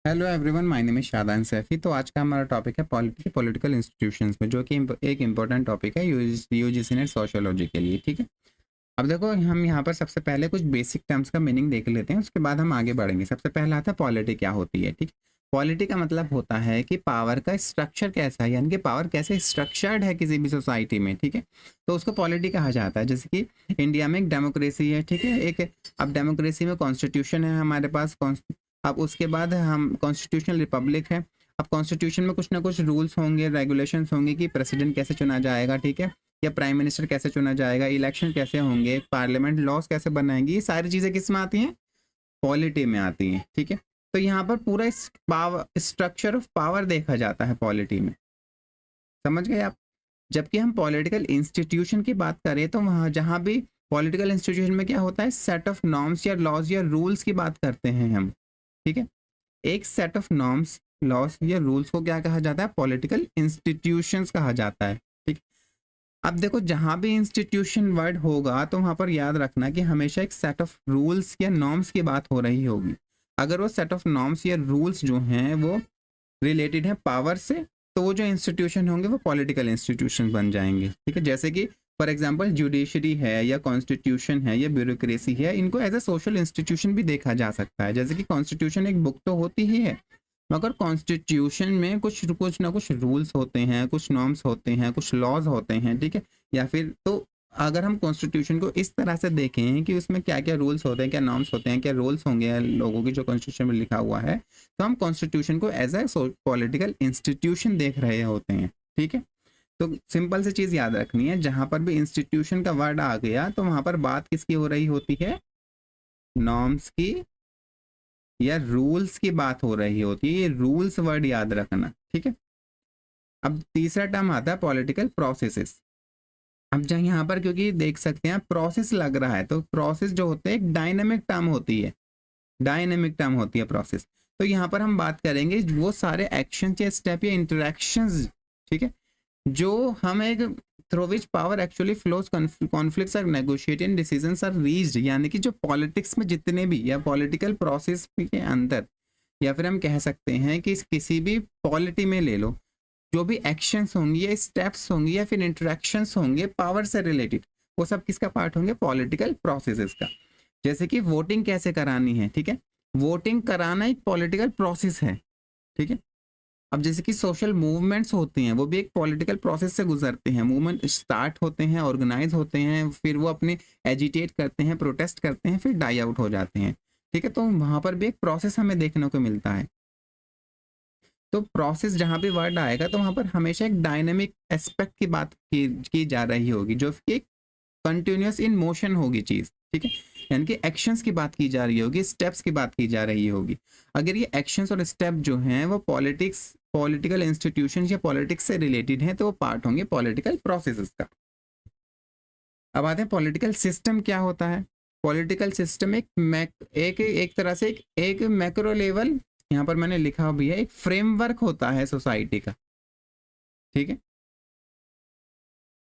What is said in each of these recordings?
Hello everyone, my name is Shadan Saifi. तो आज का हमारा टॉपिक है पॉलिटिकल इंस्टीट्यूशंस में, जो कि एक इम्पोर्टेंट टॉपिक है यूजीसी नेट सोशियोलॉजी के लिए। ठीक है, अब देखो हम यहाँ पर सबसे पहले कुछ बेसिक टर्म्स का मीनिंग देख लेते हैं, उसके बाद हम आगे बढ़ेंगे। सबसे पहला आता है पॉलिटी क्या होती है। ठीक, पॉलिटी का मतलब होता है कि पावर का स्ट्रक्चर कैसा है, यानी कि पावर कैसे स्ट्रक्चर्ड है किसी भी सोसाइटी में। ठीक है, तो उसको पॉलिटी कहा जाता है। जैसे कि इंडिया में एक डेमोक्रेसी है, ठीक है, एक अब डेमोक्रेसी में कॉन्स्टिट्यूशन है हमारे पास। अब उसके बाद हम कॉन्स्टिट्यूशनल रिपब्लिक है। अब कॉन्स्टिट्यूशन में कुछ ना कुछ रूल्स होंगे, रेगुलेशंस होंगे कि प्रेसिडेंट कैसे चुना जाएगा, ठीक है, या प्राइम मिनिस्टर कैसे चुना जाएगा, इलेक्शन कैसे होंगे, पार्लियामेंट लॉज कैसे बनाएंगी। ये सारी चीज़ें किस में आती हैं? पॉलिटी में आती हैं। ठीक है, तो यहाँ पर पूरा पावर स्ट्रक्चर ऑफ पावर देखा जाता है पॉलिटी में। समझ गए आप? जबकि हम पॉलिटिकल इंस्टीट्यूशन की बात करें तो वहाँ जहाँ भी पॉलिटिकल इंस्टीट्यूशन में क्या होता है, सेट ऑफ नॉर्म्स या लॉज या रूल्स की बात करते हैं हम। ठीक है, एक सेट ऑफ नॉर्म्स, लॉज या रूल्स को क्या कहा जाता है? पॉलिटिकल इंस्टीट्यूशंस कहा जाता है। ठीक, अब देखो जहां भी इंस्टीट्यूशन वर्ड होगा तो वहां पर याद रखना कि हमेशा एक सेट ऑफ रूल्स या नॉर्म्स की बात हो रही होगी। अगर वो सेट ऑफ नॉर्म्स या रूल्स जो हैं वो रिलेटेड है पावर से, तो वो जो इंस्टीट्यूशन होंगे वो पॉलिटिकल इंस्टीट्यूशन बन जाएंगे। ठीक है, जैसे कि फॉर एग्जांपल जुडिशरी है या कॉन्स्टिट्यूशन है या ब्यूरोक्रेसी है, इनको एज ए सोशल इंस्टीट्यूशन भी देखा जा सकता है। जैसे कि कॉन्स्टिट्यूशन एक बुक तो होती ही है, मगर कॉन्स्टिट्यूशन में कुछ कुछ ना कुछ रूल्स होते हैं, कुछ नॉर्म्स होते हैं, कुछ लॉज होते हैं। ठीक है, या फिर तो अगर हम कॉन्स्टिट्यूशन को इस तरह से देखें कि उसमें क्या क्या रूल्स होते हैं, क्या नॉर्म्स होते हैं, क्या रूल्स होंगे लोगों की जो कॉन्स्टिट्यूशन में लिखा हुआ है, तो हम कॉन्स्टिट्यूशन को एज ए पॉलिटिकल इंस्टीट्यूशन देख रहे होते हैं। ठीक है, तो सिंपल सी चीज याद रखनी है, जहां पर भी इंस्टीट्यूशन का वर्ड आ गया तो वहां पर बात किसकी हो रही होती है? नॉर्म्स की या रूल्स की बात हो रही होती है। ये रूल्स वर्ड याद रखना। ठीक है, अब तीसरा टर्म आता है पॉलिटिकल प्रोसेसेस। अब जहाँ यहाँ पर क्योंकि देख सकते हैं प्रोसेस लग रहा है, तो प्रोसेस जो होते हैं एक डायनेमिक टर्म होती है, डायनेमिक टर्म होती है प्रोसेस। तो यहाँ पर हम बात करेंगे वो सारे एक्शन या स्टेप या इंटरेक्शंस, ठीक है, जो हम एक through which power actually flows, conflicts are negotiated, decisions are reached, यानी कि जो पॉलिटिक्स में जितने भी या पॉलिटिकल प्रोसेस के अंदर, या फिर हम कह सकते हैं कि किसी भी पॉलिटी में ले लो, जो भी एक्शंस होंगे या स्टेप्स होंगे या फिर इंटरेक्शंस होंगे पावर से रिलेटेड, वो सब किसका पार्ट होंगे? पॉलिटिकल प्रोसेसेस का। जैसे कि वोटिंग कैसे करानी है, ठीक है, वोटिंग कराना एक पॉलिटिकल प्रोसेस है। ठीक है, अब जैसे कि सोशल मूवमेंट्स होते हैं, वो भी एक पॉलिटिकल प्रोसेस से गुजरते हैं। मूवमेंट स्टार्ट होते हैं, ऑर्गेनाइज होते हैं, फिर वो अपने एजिटेट करते हैं, प्रोटेस्ट करते हैं, फिर डाई आउट हो जाते हैं। ठीक है, तो वहां पर भी एक प्रोसेस हमें देखने को मिलता है। तो प्रोसेस जहां भी वर्ड आएगा तो वहां पर हमेशा एक डायनेमिक एस्पेक्ट की बात की जा रही होगी, जो कि कंटिन्यूस इन मोशन होगी चीज। ठीक है, यानी कि एक्शंस की बात की जा रही होगी, स्टेप्स की बात की जा रही होगी। अगर ये एक्शंस और स्टेप जो हैं वो पॉलिटिकल इंस्टीट्यूशन या पॉलिटिक्स से रिलेटेड हैं, तो वो पार्ट होंगे पॉलिटिकल प्रोसेसेस का। अब आते हैं पॉलिटिकल सिस्टम क्या होता है। पॉलिटिकल सिस्टम एक तरह से एक मैक्रो लेवल, यहाँ पर मैंने लिखा भी है, एक फ्रेमवर्क होता है सोसाइटी का। ठीक है,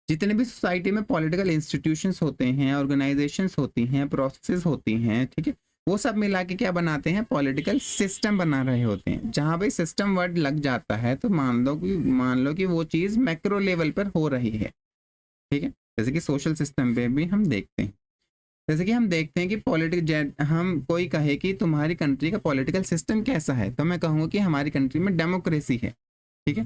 जितने भी सोसाइटी में पॉलिटिकल इंस्टीट्यूशंस होते हैं, ऑर्गेनाइजेशंस होती हैं, प्रोसेसेस होती हैं, ठीक है, वो सब मिला के क्या बनाते हैं? पॉलिटिकल सिस्टम बना रहे होते हैं। जहां भी सिस्टम वर्ड लग जाता है तो मान लो कि वो चीज मैक्रो लेवल पर हो रही है। ठीक है, जैसे कि सोशल सिस्टम पे भी हम देखते हैं। जैसे कि हम देखते हैं कि हम कोई कहे कि तुम्हारी कंट्री का पॉलिटिकल सिस्टम कैसा है, तो मैं कहूँगा कि हमारी कंट्री में डेमोक्रेसी है। ठीक है,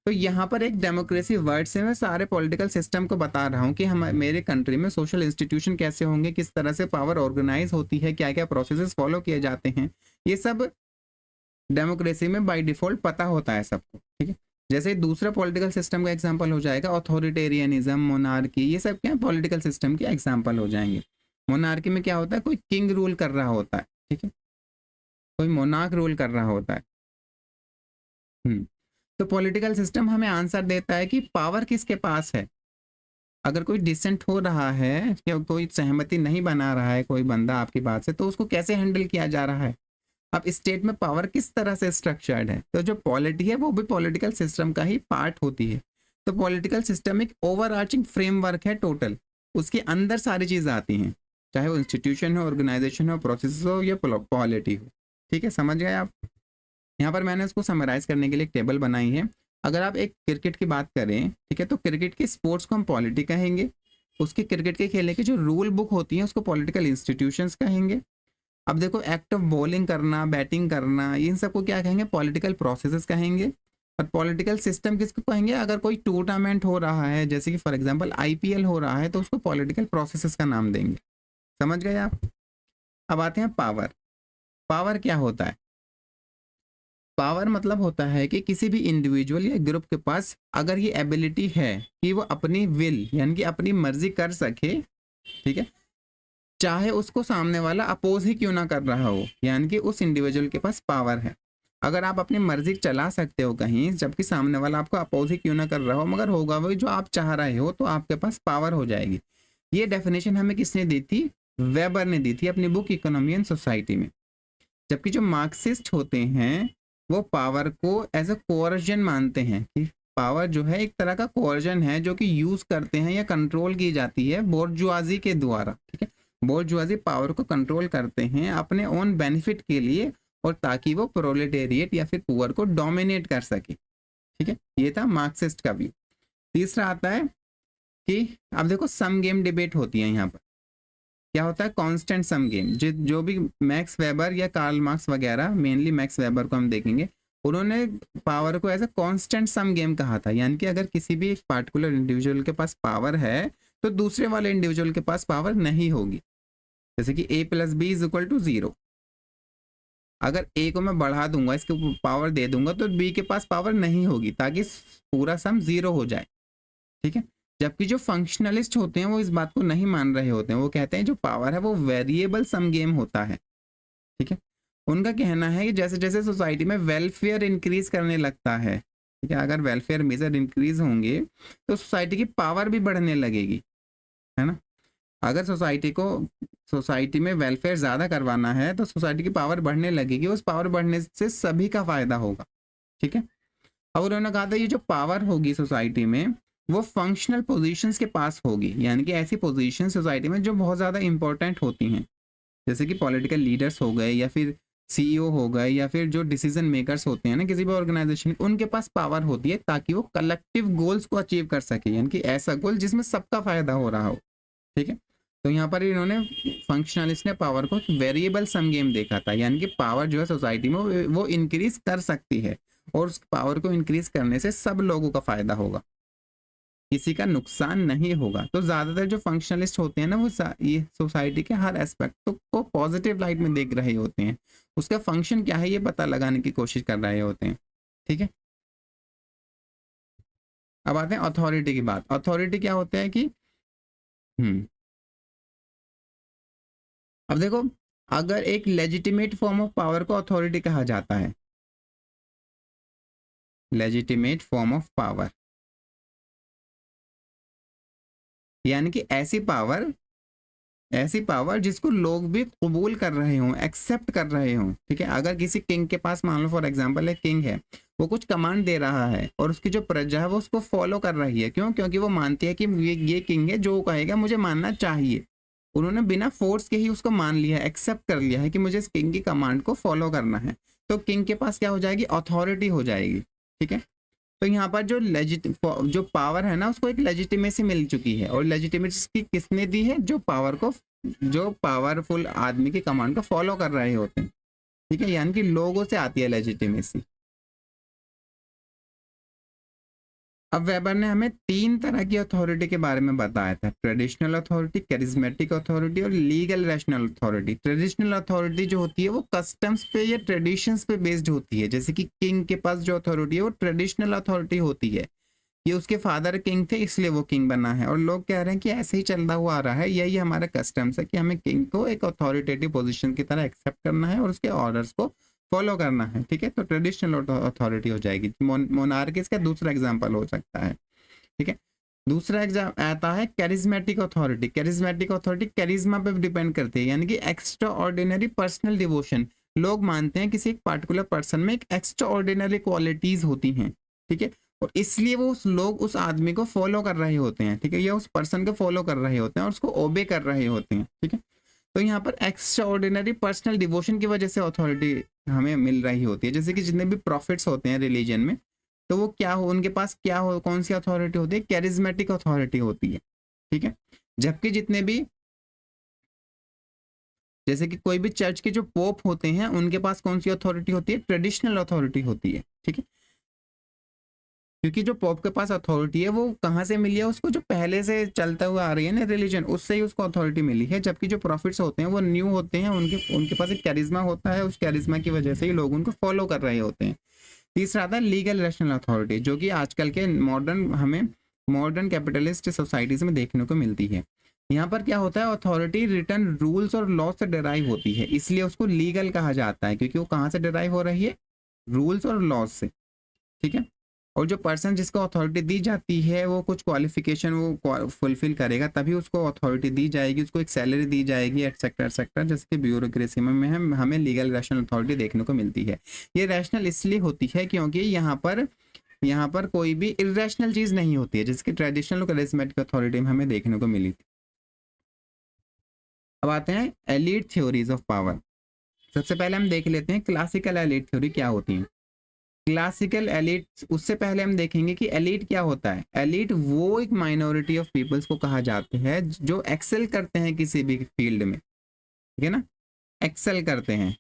तो यहाँ पर एक डेमोक्रेसी वर्ड से मैं सारे पॉलिटिकल सिस्टम को बता रहा हूँ कि हम मेरे कंट्री में सोशल इंस्टीट्यूशन कैसे होंगे, किस तरह से पावर ऑर्गेनाइज होती है, क्या क्या प्रोसेसेस फॉलो किए जाते हैं, ये सब डेमोक्रेसी में बाय डिफॉल्ट पता होता है सबको। ठीक है, जैसे दूसरा पॉलिटिकल सिस्टम का एग्जांपल हो जाएगा ऑथोरिटेरियनिज्म, मोनार्की, ये सब क्या पॉलिटिकल सिस्टम के एग्जांपल हो जाएंगे। मोनार्की में क्या होता है? कोई किंग रूल कर रहा होता है। ठीक है, कोई मोनार्क रूल कर रहा होता है। तो पॉलिटिकल सिस्टम हमें आंसर देता है कि पावर किसके पास है। अगर कोई डिसेंट हो रहा है या कोई सहमति नहीं बना रहा है कोई बंदा आपकी बात से, तो उसको कैसे हैंडल किया जा रहा है। अब स्टेट में पावर किस तरह से स्ट्रक्चर्ड है, तो जो पॉलिटी है वो भी पॉलिटिकल सिस्टम का ही पार्ट होती है। तो पॉलिटिकल सिस्टम एक ओवरआर्चिंग फ्रेमवर्क है टोटल, उसके अंदर सारी चीज़ें आती हैं, चाहे वो इंस्टीट्यूशन हो, ऑर्गेनाइजेशन हो, प्रोसेस हो या पॉलिटी हो। ठीक है, समझ गए आप? यहाँ पर मैंने उसको समराइज करने के लिए एक टेबल बनाई है। अगर आप एक क्रिकेट की बात करें, ठीक है, तो क्रिकेट के स्पोर्ट्स को हम पॉलिटी कहेंगे, उसके क्रिकेट के खेलने की जो रूल बुक होती है उसको पॉलिटिकल इंस्टीट्यूशंस कहेंगे। अब देखो एक्ट ऑफ बॉलिंग करना, बैटिंग करना, इन सबको क्या कहेंगे, पॉलिटिकल प्रोसेसेस कहेंगे। और पॉलिटिकल सिस्टम किसको कहेंगे, अगर कोई टूर्नामेंट हो रहा है जैसे कि फॉर एग्जांपल आईपीएल हो रहा है तो उसको पॉलिटिकल प्रोसेसेस का नाम देंगे। समझ गए आप। अब आते हैं पावर। पावर क्या होता है, पावर मतलब होता है कि किसी भी इंडिविजुअल या ग्रुप के पास अगर ये एबिलिटी है कि वो अपनी विल यानी कि अपनी मर्जी कर सके, ठीक है, चाहे उसको सामने वाला अपोज ही क्यों ना कर रहा हो, यानी कि उस इंडिविजुअल के पास पावर है। अगर आप अपनी मर्जी चला सकते हो कहीं जबकि सामने वाला आपको अपोज ही क्यों ना कर रहा हो, मगर होगा वही जो आप चाह रहे हो, तो आपके पास पावर हो जाएगी। ये डेफिनेशन हमें किसने दी थी, वेबर ने दी थी अपनी बुक इकोनॉमी एंड सोसाइटी में। जबकि जो मार्क्सिस्ट होते हैं वो पावर को एज अ कोअर्जन मानते हैं कि पावर जो है एक तरह का कोअर्जन है जो कि यूज करते हैं या कंट्रोल की जाती है बोर्जुआजी के द्वारा, ठीक है। बोर्जुआजी पावर को कंट्रोल करते हैं अपने ओन बेनिफिट के लिए और ताकि वो प्रोलेटेरिएट या फिर पुअर को डोमिनेट कर सके, ठीक है। ये था मार्क्सिस्ट का व्यू। तीसरा आता है कि अब देखो सम गेम डिबेट होती है। यहाँ पर क्या होता है, कांस्टेंट सम गेम। जो भी मैक्स वेबर या कार्ल मार्क्स वगैरह, मेनली मैक्स वेबर को हम देखेंगे, उन्होंने पावर को as a constant sum game कहा था। यानी कि अगर किसी भी एक पार्टिकुलर इंडिविजुअल के पास पावर है तो दूसरे वाले इंडिविजुअल के पास पावर नहीं होगी। जैसे कि a + b = 0। अगर a को मैं बढ़ा दूंगा, इसके ऊपर पावर दे दूंगा, तो b के पास पावर नहीं होगी ताकि पूरा सम 0 हो जाए, ठीक है। जबकि जो फंक्शनलिस्ट होते हैं वो इस बात को नहीं मान रहे होते हैं। वो कहते हैं जो पावर है वो वेरिएबल सम गेम होता है, ठीक है। उनका कहना है कि जैसे जैसे सोसाइटी में वेलफेयर इंक्रीज करने लगता है, ठीक है, अगर वेलफेयर मेजर इंक्रीज होंगे तो सोसाइटी की पावर भी बढ़ने लगेगी, है ना। अगर सोसाइटी में वेलफेयर ज़्यादा करवाना है तो सोसाइटी की पावर बढ़ने लगेगी, उस पावर बढ़ने से सभी का फायदा होगा, ठीक है। अब उन्होंने कहा था ये जो पावर होगी सोसाइटी में वो फंक्शनल पोजीशंस के पास होगी, यानी कि ऐसी पोजीशन सोसाइटी में जो बहुत ज़्यादा इंपॉर्टेंट होती हैं, जैसे कि पॉलिटिकल लीडर्स हो गए या फिर सीईओ हो गए या फिर जो डिसीजन मेकर्स होते हैं ना किसी भी ऑर्गेनाइजेशन, उनके पास पावर होती है ताकि वो कलेक्टिव गोल्स को अचीव कर सके, यानी कि ऐसा गोल जिसमें सबका फायदा हो रहा हो, ठीक है। तो यहाँ पर इन्होंने फंक्शनलिस्ट ने पावर को वेरिएबल सम गेम देखा था, यानी कि पावर जो है सोसाइटी में वो इंक्रीज कर सकती है और उस पावर को इंक्रीज करने से सब लोगों का फायदा होगा, किसी का नुकसान नहीं होगा। तो ज्यादातर जो फंक्शनलिस्ट होते हैं ना वो ये सोसाइटी के हर एस्पेक्ट को पॉजिटिव लाइट में देख रहे होते हैं, उसका फंक्शन क्या है ये पता लगाने की कोशिश कर रहे होते हैं, ठीक है। अब आते हैं अथॉरिटी की बात। अथॉरिटी क्या होता है कि अब देखो, अगर एक लेजिटिमेट फॉर्म ऑफ पावर को अथॉरिटी कहा जाता है, लेजिटिमेट फॉर्म ऑफ पावर, यानी कि ऐसी पावर जिसको लोग भी कबूल कर रहे हों, एक्सेप्ट कर रहे हों, ठीक है। अगर किसी किंग के पास मान लो फॉर एग्जांपल एक किंग है, वो कुछ कमांड दे रहा है और उसकी जो प्रजा है वो उसको फॉलो कर रही है, क्यों, क्योंकि वो मानती है कि ये किंग है, जो कहेगा मुझे मानना चाहिए। उन्होंने बिना फोर्स के ही उसको मान लिया है, एक्सेप्ट कर लिया है कि मुझे इस किंग की कमांड को फॉलो करना है, तो किंग के पास क्या हो जाएगी, अथॉरिटी हो जाएगी, ठीक है। तो यहाँ पर जो पावर है ना उसको एक लेजिटिमेसी मिल चुकी है, और लेजिटिमेसी किसने दी है, जो पावरफुल आदमी की कमांड को फॉलो कर रहे होते हैं, ठीक है, यानी कि लोगों से आती है लेजिटिमेसी। अब वेबर ने हमें 3 तरह की अथॉरिटी के बारे में बताया था, ट्रेडिशनल अथॉरिटी, कैरिज्मेटिक अथॉरिटी और legal rational authority. Traditional authority जो होती है वो कस्टम्स पे या ट्रेडिशंस पे बेस्ड होती है, जैसे कि किंग के पास जो अथॉरिटी है वो ट्रेडिशनल अथॉरिटी होती है, ये उसके फादर किंग थे इसलिए वो किंग बना है, और लोग कह रहे हैं कि ऐसे ही चलता हुआ आ रहा है, यही हमारा कस्टम्स है कि हमें किंग को एक अथॉरिटेटिव पोजीशन की तरह एक्सेप्ट करना है और उसके ऑर्डर्स को फॉलो करना है, ठीक है। तो ट्रेडिशनल अथॉरिटी हो जाएगी। मोनार्की इसका दूसरा एग्जाम्पल हो सकता है, ठीक है। दूसरा एग्जाम आता है charismatic authority. Charismatic authority charisma पे डिपेंड करती है, यानी कि एक्स्ट्रा ऑर्डिनरी पर्सनल डिवोशन। लोग मानते हैं किसी एक पार्टिकुलर पर्सन में एक एक्स्ट्रा ऑर्डिनरी क्वालिटीज होती हैं, ठीक है, और इसलिए वो लोग उस आदमी को फॉलो कर रहे होते हैं, ठीक है, या उस पर्सन को फॉलो कर रहे होते हैं और उसको ओबे कर रहे होते हैं, ठीक है। तो यहाँ पर एक्स्ट्रा ऑर्डिनरी पर्सनल डिवोशन की वजह से अथॉरिटी हमें मिल रही होती है। जैसे कि जितने भी प्रॉफिट्स होते हैं रिलीजन में, तो वो क्या हो, उनके पास क्या हो, कौन सी अथॉरिटी होती है, कैरिज्मेटिक अथॉरिटी होती है, ठीक है। जबकि जितने भी, जैसे कि कोई भी चर्च के जो पोप होते हैं उनके पास कौन सी अथॉरिटी होती है, ट्रेडिशनल अथॉरिटी होती है, ठीक है। क्योंकि जो पोप के पास अथॉरिटी है वो कहाँ से मिली है, उसको जो पहले से चलता हुआ आ रही है ना रिलीजन, उससे ही उसको अथॉरिटी मिली है। जबकि जो प्रॉफिट्स होते हैं वो न्यू होते हैं, उनके उनके पास एक कैरिज्मा होता है, उस कैरिज्मा की वजह से ही लोग उनको फॉलो कर रहे होते हैं। तीसरा आता है लीगल रैशनल अथॉरिटी, जो कि आजकल के मॉडर्न कैपिटलिस्ट सोसाइटीज में देखने को मिलती है। यहाँ पर क्या होता है, अथॉरिटी रिटर्न रूल्स और लॉ से डिराइव होती है, इसलिए उसको लीगल कहा जाता है, क्योंकि वो कहाँ से डिराइव हो रही है, रूल्स और लॉज से, ठीक है। और जो पर्सन जिसको अथॉरिटी दी जाती है वो कुछ क्वालिफिकेशन वो फुलफिल करेगा, तभी उसको अथॉरिटी दी जाएगी, उसको एक सैलरी दी जाएगी, एक्सेट्रा एक्सेट्रा। जैसे कि ब्यूरोक्रेसी में हमें लीगल रैशनल अथॉरिटी देखने को मिलती है। ये रैशनल इसलिए होती है क्योंकि यहाँ पर कोई भी इरेशनल चीज नहीं होती है, जिसकी ट्रेडिशनल और करिज्मेटिक अथॉरिटी में हमें देखने को मिली थी। अब आते हैं एलीट थ्योरीज ऑफ पावर। सबसे पहले हम देख लेते हैं क्लासिकल एलीट थ्योरी क्या होती है। क्लासिकल एलीट, उससे पहले हम देखेंगे कि एलीट क्या होता है। एलीट वो एक माइनॉरिटी ऑफ पीपल्स को कहा जाता है जो एक्सेल करते हैं किसी भी फील्ड में, ठीक है ना, एक्सेल करते हैं।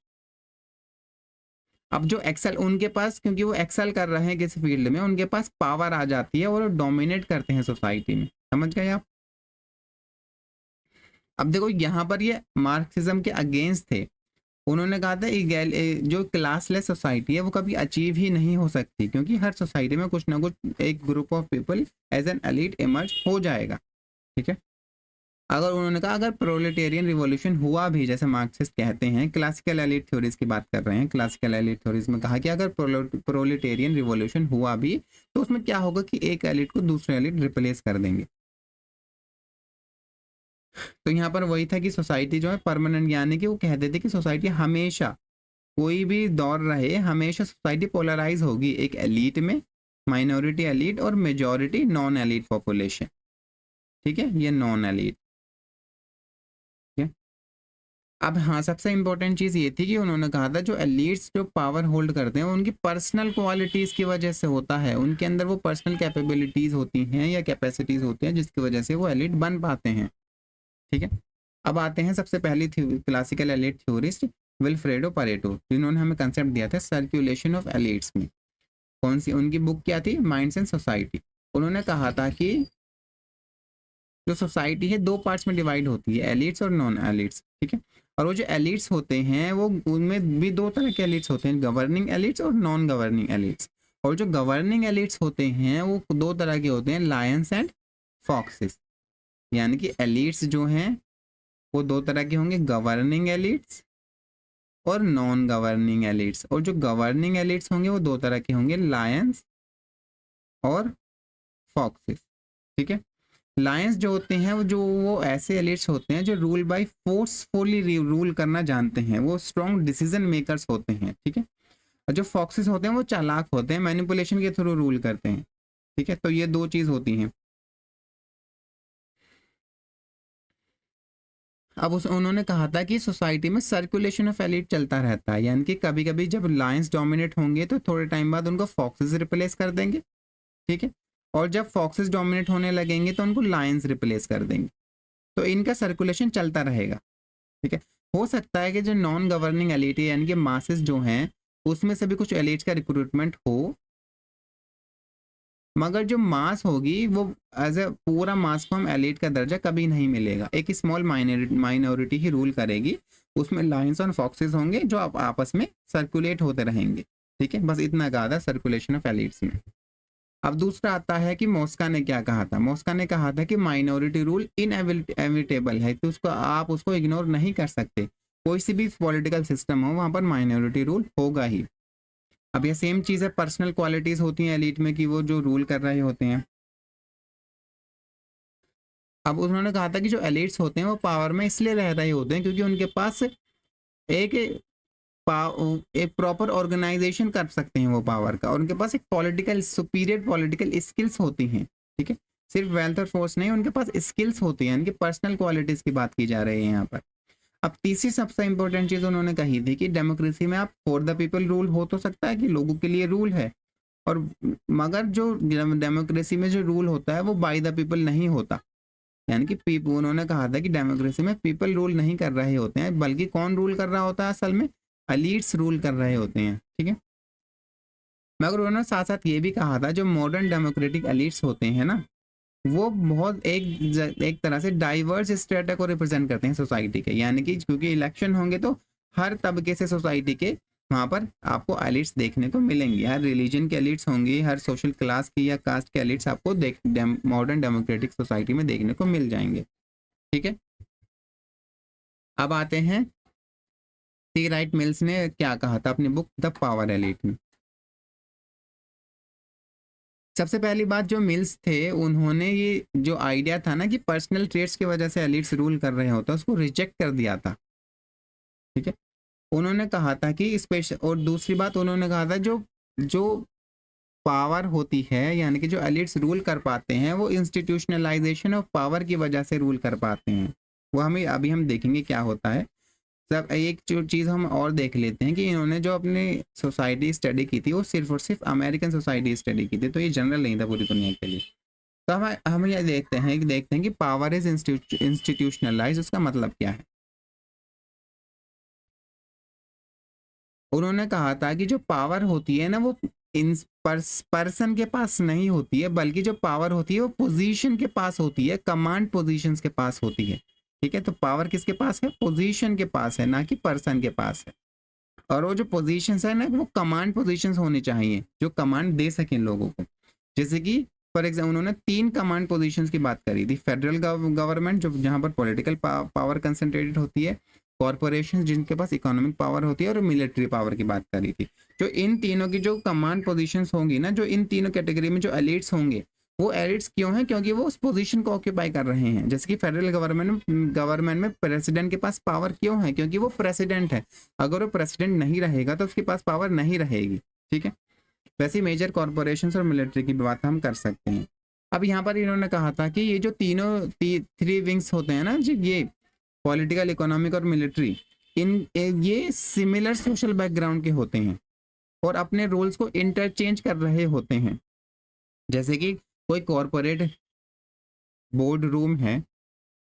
अब जो एक्सेल उनके पास, क्योंकि वो एक्सेल कर रहे हैं किसी फील्ड में, उनके पास पावर आ जाती है और वो डोमिनेट करते हैं सोसाइटी में। समझ गए आप। अब देखो यहाँ पर ये मार्क्सिज्म के अगेंस्ट थे। उन्होंने कहा था जो क्लासलेस सोसाइटी है वो कभी अचीव ही नहीं हो सकती, क्योंकि हर सोसाइटी में कुछ ना कुछ एक group of people as an elite emerge हो जाएगा, ठीक है। अगर उन्होंने कहा अगर प्रोलेटेरियन रिवॉल्यूशन हुआ भी, जैसे मार्क्सिस्ट कहते हैं, क्लासिकल एलीट थ्योरीज की बात कर रहे हैं, क्लासिकल एलीट थ्योरीज में कहा कि अगर प्रोलेटेरियन रिवॉल्यूशन हुआ भी तो उसमें क्या होगा कि एक एलीट को दूसरे एलीट रिप्लेस कर देंगे। तो यहाँ पर वही था कि सोसाइटी जो है परमानेंट, यानी कि वो कहते थे कि सोसाइटी हमेशा, कोई भी दौर रहे, हमेशा सोसाइटी पोलराइज होगी, एक एलीट में, माइनॉरिटी एलीट और मेजॉरिटी नॉन एलीट पॉपुलेशन, ठीक है, ये नॉन एलीट, ठीक है। अब हाँ, सबसे इंपॉर्टेंट चीज ये थी कि उन्होंने कहा था जो एलीट्स जो पावर होल्ड करते हैं उनकी पर्सनल क्वालिटीज की वजह से होता है, उनके अंदर वो पर्सनल कैपेबिलिटीज होती हैं या कैपेसिटीज होती हैं जिसकी वजह से वो एलीट बन पाते हैं, ठीक है। अब आते हैं सबसे पहली classical elite theorist Vilfredo Pareto, जिन्होंने हमें कंसेप्ट दिया था सर्कुलेशन ऑफ एलीट्स में। कौन सी उनकी बुक क्या थी, माइंड्स एंड सोसाइटी। उन्होंने कहा था कि जो सोसाइटी है दो पार्ट्स में डिवाइड होती है, एलीट्स और नॉन एलीट्स, ठीक है। और वो जो एलीट्स होते हैं वो, उनमें भी दो तरह के एलीट्स होते हैं, गवर्निंग एलीट्स और नॉन गवर्निंग एलीट्स। और जो गवर्निंग एलीट्स होते हैं वो दो तरह के होते हैं, लायंस एंड फॉक्सेस। यानी कि एलीट्स जो हैं वो दो तरह के होंगे, गवर्निंग एलीट्स और नॉन गवर्निंग एलीट्स। और जो गवर्निंग एलीट्स होंगे वो दो तरह के होंगे, लायंस और फॉक्सेस, ठीक है। लायंस जो होते हैं वो ऐसे एलीट्स होते हैं जो रूल बाय फोर्सफुली रूल करना जानते हैं, वो स्ट्रॉन्ग डिसीजन मेकर्स होते हैं, ठीक है। और जो फॉक्सेस होते हैं वो चालाक होते हैं, मैनिपुलेशन के थ्रू रूल करते हैं, ठीक है। तो ये दो चीज होती हैं। अब उन्होंने कहा था कि सोसाइटी में सर्कुलेशन ऑफ एलीट चलता रहता है, यानी कि कभी कभी जब लायंस डोमिनेट होंगे तो थोड़े टाइम बाद उनको फॉक्सेस रिप्लेस कर देंगे, ठीक है। और जब फॉक्सेस डोमिनेट होने लगेंगे तो उनको लायंस रिप्लेस कर देंगे। तो इनका सर्कुलेशन चलता रहेगा, ठीक है। हो सकता है कि जो नॉन गवर्निंग एलीट है, यानी कि मासेस जो हैं, उसमें से भी कुछ एलीट्स का रिक्रूटमेंट हो, मगर जो मास होगी वो एज ए पूरा मास को हम एलीट का दर्जा कभी नहीं मिलेगा, एक स्मॉल माइनॉरिटी ही रूल करेगी, उसमें लायंस और फॉक्सेस होंगे जो आपस में सर्कुलेट होते रहेंगे, ठीक है। बस इतना कहा था सर्कुलेशन ऑफ एलीट्स में। अब दूसरा आता है कि मॉस्का ने क्या कहा था। मॉस्का ने कहा था कि माइनॉरिटी रूल इनएविटेबल है, तो उसको आप उसको इग्नोर नहीं कर सकते, कोई सी भी पॉलिटिकल सिस्टम हो वहां पर माइनॉरिटी रूल होगा ही। अब ये सेम चीज़ है, पर्सनल क्वालिटीज होती हैं एलीट में कि वो जो रूल कर रहे होते हैं। अब उन्होंने कहा था कि जो एलीट्स होते हैं वो पावर में इसलिए रह रहे होते हैं क्योंकि उनके पास एक एक प्रॉपर ऑर्गेनाइजेशन कर सकते हैं वो पावर का, और उनके पास एक पॉलिटिकल सुपीरियर पॉलिटिकल स्किल्स होती हैं, ठीक है। सिर्फ वेल्थ और फोर्स नहीं, उनके पास स्किल्स होती हैं, इनकी पर्सनल क्वालिटीज की बात की जा रही है यहाँ पर। अब तीसरी सबसे इंपॉर्टेंट चीज उन्होंने कही थी कि डेमोक्रेसी में आप फॉर द पीपल रूल हो तो सकता है कि लोगों के लिए रूल है, और मगर जो डेमोक्रेसी में जो रूल होता है वो बाय द पीपल नहीं होता। यानी कि पीपल, उन्होंने कहा था कि डेमोक्रेसी में पीपल रूल नहीं कर रहे होते हैं, बल्कि कौन रूल कर रहा होता है असल में, एलीट्स रूल कर रहे होते हैं। ठीक है, मगर उन्होंने साथ साथ ये भी कहा था जो मॉडर्न डेमोक्रेटिक एलीट्स होते हैं ना, वो बहुत एक तरह से डाइवर्स स्ट्रेटा को रिप्रेजेंट करते हैं सोसाइटी के। यानी कि क्योंकि इलेक्शन होंगे तो हर तबके से सोसाइटी के वहाँ पर आपको एलिट्स देखने को मिलेंगे, हर रिलीजन के एलिट्स होंगे, हर सोशल क्लास की या कास्ट के एलिट्स आपको मॉडर्न डेमोक्रेटिक सोसाइटी में देखने को मिल जाएंगे। ठीक है, अब आते हैं टी राइट मिल्स ने क्या कहा था अपनी बुक द पावर एलिट में। सबसे पहली बात, जो मिल्स थे उन्होंने ये जो आइडिया था ना कि पर्सनल ट्रेट्स की वजह से एलिट्स रूल कर रहे होते हैं, उसको रिजेक्ट कर दिया था। ठीक है, उन्होंने कहा था कि स्पेशल, और दूसरी बात उन्होंने कहा था जो जो पावर होती है, यानी कि जो एलिट्स रूल कर पाते हैं, वो इंस्टीट्यूशनलाइजेशन ऑफ पावर की वजह से रूल कर पाते हैं। वो हमें अभी हम देखेंगे क्या होता है। सब एक जो चीज़ हम और देख लेते हैं कि इन्होंने जो अपनी सोसाइटी स्टडी की थी वो सिर्फ और सिर्फ अमेरिकन सोसाइटी स्टडी की थी, तो ये जनरल नहीं था पूरी दुनिया के लिए। तो हम ये देखते हैं कि पावर इज इंस्टीट्यूशनलाइज, उसका मतलब क्या है। उन्होंने कहा था कि जो पावर होती है ना वो इन पर्सन के पास नहीं होती है, बल्कि जो पावर होती है वो पोजीशन के पास होती है, कमांड पोजीशंस के पास होती है। ठीक है, तो पावर किसके पास है, पोजीशन के पास है, ना कि पर्सन के पास है। और वो जो पोजीशंस है ना वो कमांड पोजीशंस होनी चाहिए जो कमांड दे सकें लोगों को। जैसे कि फॉर एग्जाम्पल उन्होंने 3 कमांड पोजीशंस की बात करी थी, फेडरल गवर्नमेंट जो जहाँ पर पॉलिटिकल पावर कंसंट्रेटेड होती है, कॉरपोरेशन जिनके पास इकोनॉमिक पावर होती है, और मिलिट्री पावर की बात करी थी। जो इन तीनों की जो कमांड पोजीशंस होंगी ना, जो इन तीनों कैटेगरी में जो एलिट्स होंगे, वो एलिट्स क्यों हैं, क्योंकि वो उस पोजीशन को ऑक्यूपाई कर रहे हैं। जैसे कि फेडरल गवर्नमेंट में प्रेसिडेंट के पास पावर क्यों है, क्योंकि वो प्रेसिडेंट है। अगर वो प्रेसिडेंट नहीं रहेगा तो उसके पास पावर नहीं रहेगी। ठीक है, वैसे मेजर कॉरपोरेशन और मिलिट्री की बात हम कर सकते हैं। अब यहाँ पर इन्होंने कहा था कि ये जो तीनों 3 विंग्स होते हैं ना जी, ये पॉलिटिकल, इकोनॉमिक और मिलिट्री, ये सिमिलर सोशल बैकग्राउंड के होते हैं और अपने रोल्स को इंटरचेंज कर रहे होते हैं। जैसे कि कोई कॉरपोरेट बोर्ड रूम है,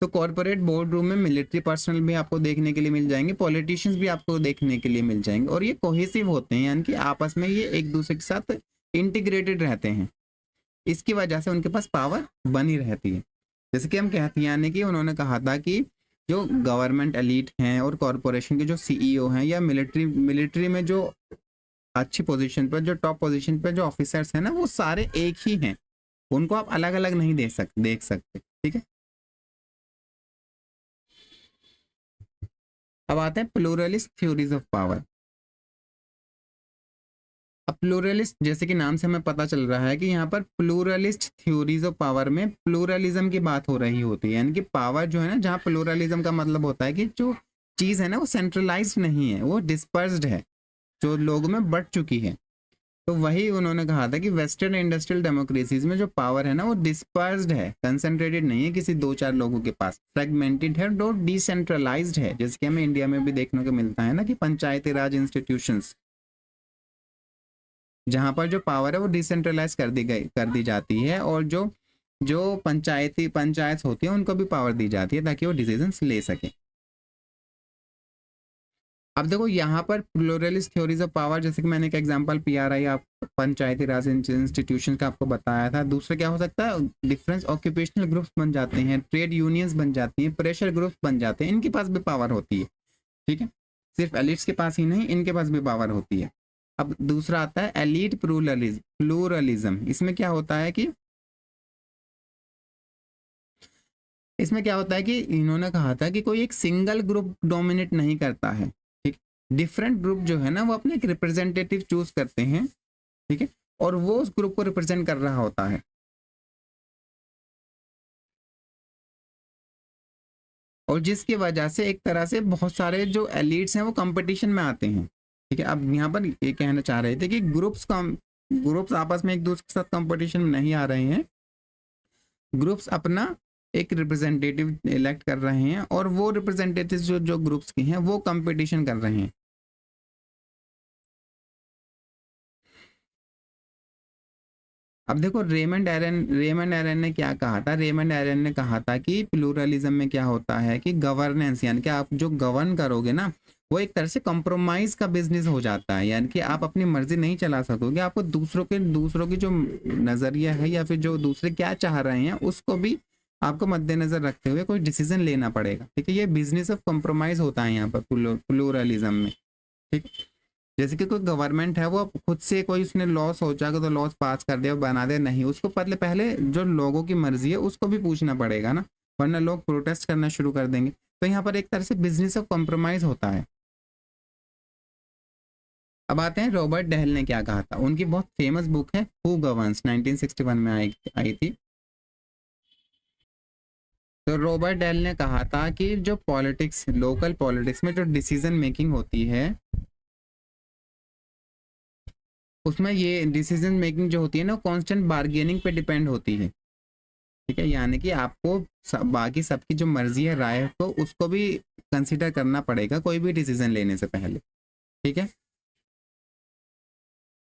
तो कॉरपोरेट बोर्ड रूम में मिलिट्री पर्सनल भी आपको देखने के लिए मिल जाएंगे, पॉलिटिशियंस भी आपको देखने के लिए मिल जाएंगे, और ये कोहेसिव होते हैं, यानी कि आपस में ये एक दूसरे के साथ इंटीग्रेटेड रहते हैं। इसकी वजह से उनके पास पावर बनी रहती है। जैसे कि हम कहते हैं, यानी कि उन्होंने कहा था कि जो गवर्नमेंट एलीट हैं और कॉरपोरेशन के जो सीईओ हैं, या मिलिट्री में जो अच्छी पोजीशन पर, जो टॉप पोजीशन पर जो ऑफिसर्स हैं ना, वो सारे एक ही हैं, उनको आप अलग अलग नहीं देख सकते। ठीक है, अब आते हैं प्लूरलिस्ट थ्योरीज ऑफ पावर। अब प्लूरलिस्ट, जैसे कि नाम से हमें पता चल रहा है कि यहाँ पर प्लूरलिस्ट थ्योरीज ऑफ पावर में प्लूरलिज्म की बात हो रही होती है। यानी कि पावर जो है ना, जहाँ प्लूरलिज्म का मतलब होता है कि जो चीज़ है ना वो सेंट्रलाइज्ड नहीं है, वो डिस्पर्स्ड है, जो लोगों में बढ़ चुकी है। तो वही उन्होंने कहा था कि वेस्टर्न इंडस्ट्रियल डेमोक्रेसीज में जो पावर है ना वो डिस्पर्स्ड है, कंसंट्रेटेड नहीं है किसी 2-4 लोगों के पास, फ्रेगमेंटेड है और डिसेंट्रलाइज्ड है। जैसे कि हमें इंडिया में भी देखने को मिलता है ना कि पंचायती राज इंस्टीट्यूशंस, जहाँ पर जो पावर है वो डिसेंट्रलाइज कर दी जाती है, और जो जो पंचायत होती है उनको भी पावर दी जाती है ताकि वो डिसीजंस ले सके। अब देखो यहाँ पर प्लूरलिस्ट थ्योरीज ऑफ पावर, जैसे कि मैंने एक एग्जांपल पीआरआई आप पंचायती राज इंस्टीट्यूशन का आपको बताया था। दूसरा क्या हो सकता है, डिफरेंस ऑक्यूपेशनल ग्रुप्स बन जाते हैं, ट्रेड यूनियंस बन जाती हैं, प्रेशर ग्रुप्स बन जाते हैं, इनके पास भी पावर होती है। ठीक है, सिर्फ एलिट्स के पास ही नहीं, इनके पास भी पावर होती है। अब दूसरा आता है एलीट प्लूरलिज्म। इसमें क्या होता है कि इन्होंने कहा था कि कोई एक सिंगल ग्रुप डोमिनेट नहीं करता है। ठीक, डिफरेंट ग्रुप जो है ना वो अपने एक रिप्रेजेंटेटिव चूज करते हैं। ठीक है, और वो उस ग्रुप को रिप्रेजेंट कर रहा होता है। और जिसकी वजह से एक तरह से बहुत सारे जो एलिट्स हैं वो कंपटीशन में आते हैं। ठीक है, अब यहाँ पर ये कहना चाह रहे थे कि ग्रुप्स आपस में एक दूसरे के साथ कंपटीशन में नहीं आ रहे हैं, ग्रुप्स अपना एक रिप्रेजेंटेटिव इलेक्ट कर रहे हैं और वो रिप्रेजेंटेटिव जो जो ग्रुप्स के हैं वो कंपटीशन कर रहे हैं। अब देखो रेमंड एरन ने क्या कहा था, रेमंड एरन ने कहा था कि प्लूरलिज्म में क्या होता है कि गवर्नेंस, यानी कि आप जो गवर्न करोगे ना वो एक तरह से कॉम्प्रोमाइज का बिजनेस हो जाता है, यानी कि आप अपनी मर्जी नहीं चला सकोगे, आपको दूसरों की जो नजरिया है या फिर जो दूसरे क्या चाह रहे हैं उसको भी आपको मद्देनजर रखते हुए कोई डिसीजन लेना पड़ेगा। ठीक है, ये बिजनेस ऑफ कॉम्प्रोमाइज होता है यहाँ पर प्लूरलिज्म में। ठीक, जैसे कि कोई गवर्नमेंट है वो खुद से कोई उसने लॉ सोचा कि तो लॉस पास कर दे और बना दे, नहीं, उसको पहले पहले जो लोगों की मर्जी है उसको भी पूछना पड़ेगा ना, वरना लोग प्रोटेस्ट करना शुरू कर देंगे। तो यहाँ पर एक तरह से बिजनेस ऑफ कॉम्प्रोमाइज होता है। अब आते हैं रॉबर्ट डेहल ने क्या कहा था, उनकी बहुत फेमस बुक है हु गवर्न्स, 1961 में आई थी। तो रॉबर्ट डेल ने कहा था कि जो पॉलिटिक्स, लोकल पॉलिटिक्स में जो डिसीजन मेकिंग होती है उसमें ये डिसीजन मेकिंग जो होती है ना कांस्टेंट बार्गेनिंग पे डिपेंड होती है। ठीक है, यानी कि आपको बाकी सबकी जो मर्जी है, राय है, तो उसको भी कंसिडर करना पड़ेगा कोई भी डिसीजन लेने से पहले। ठीक है,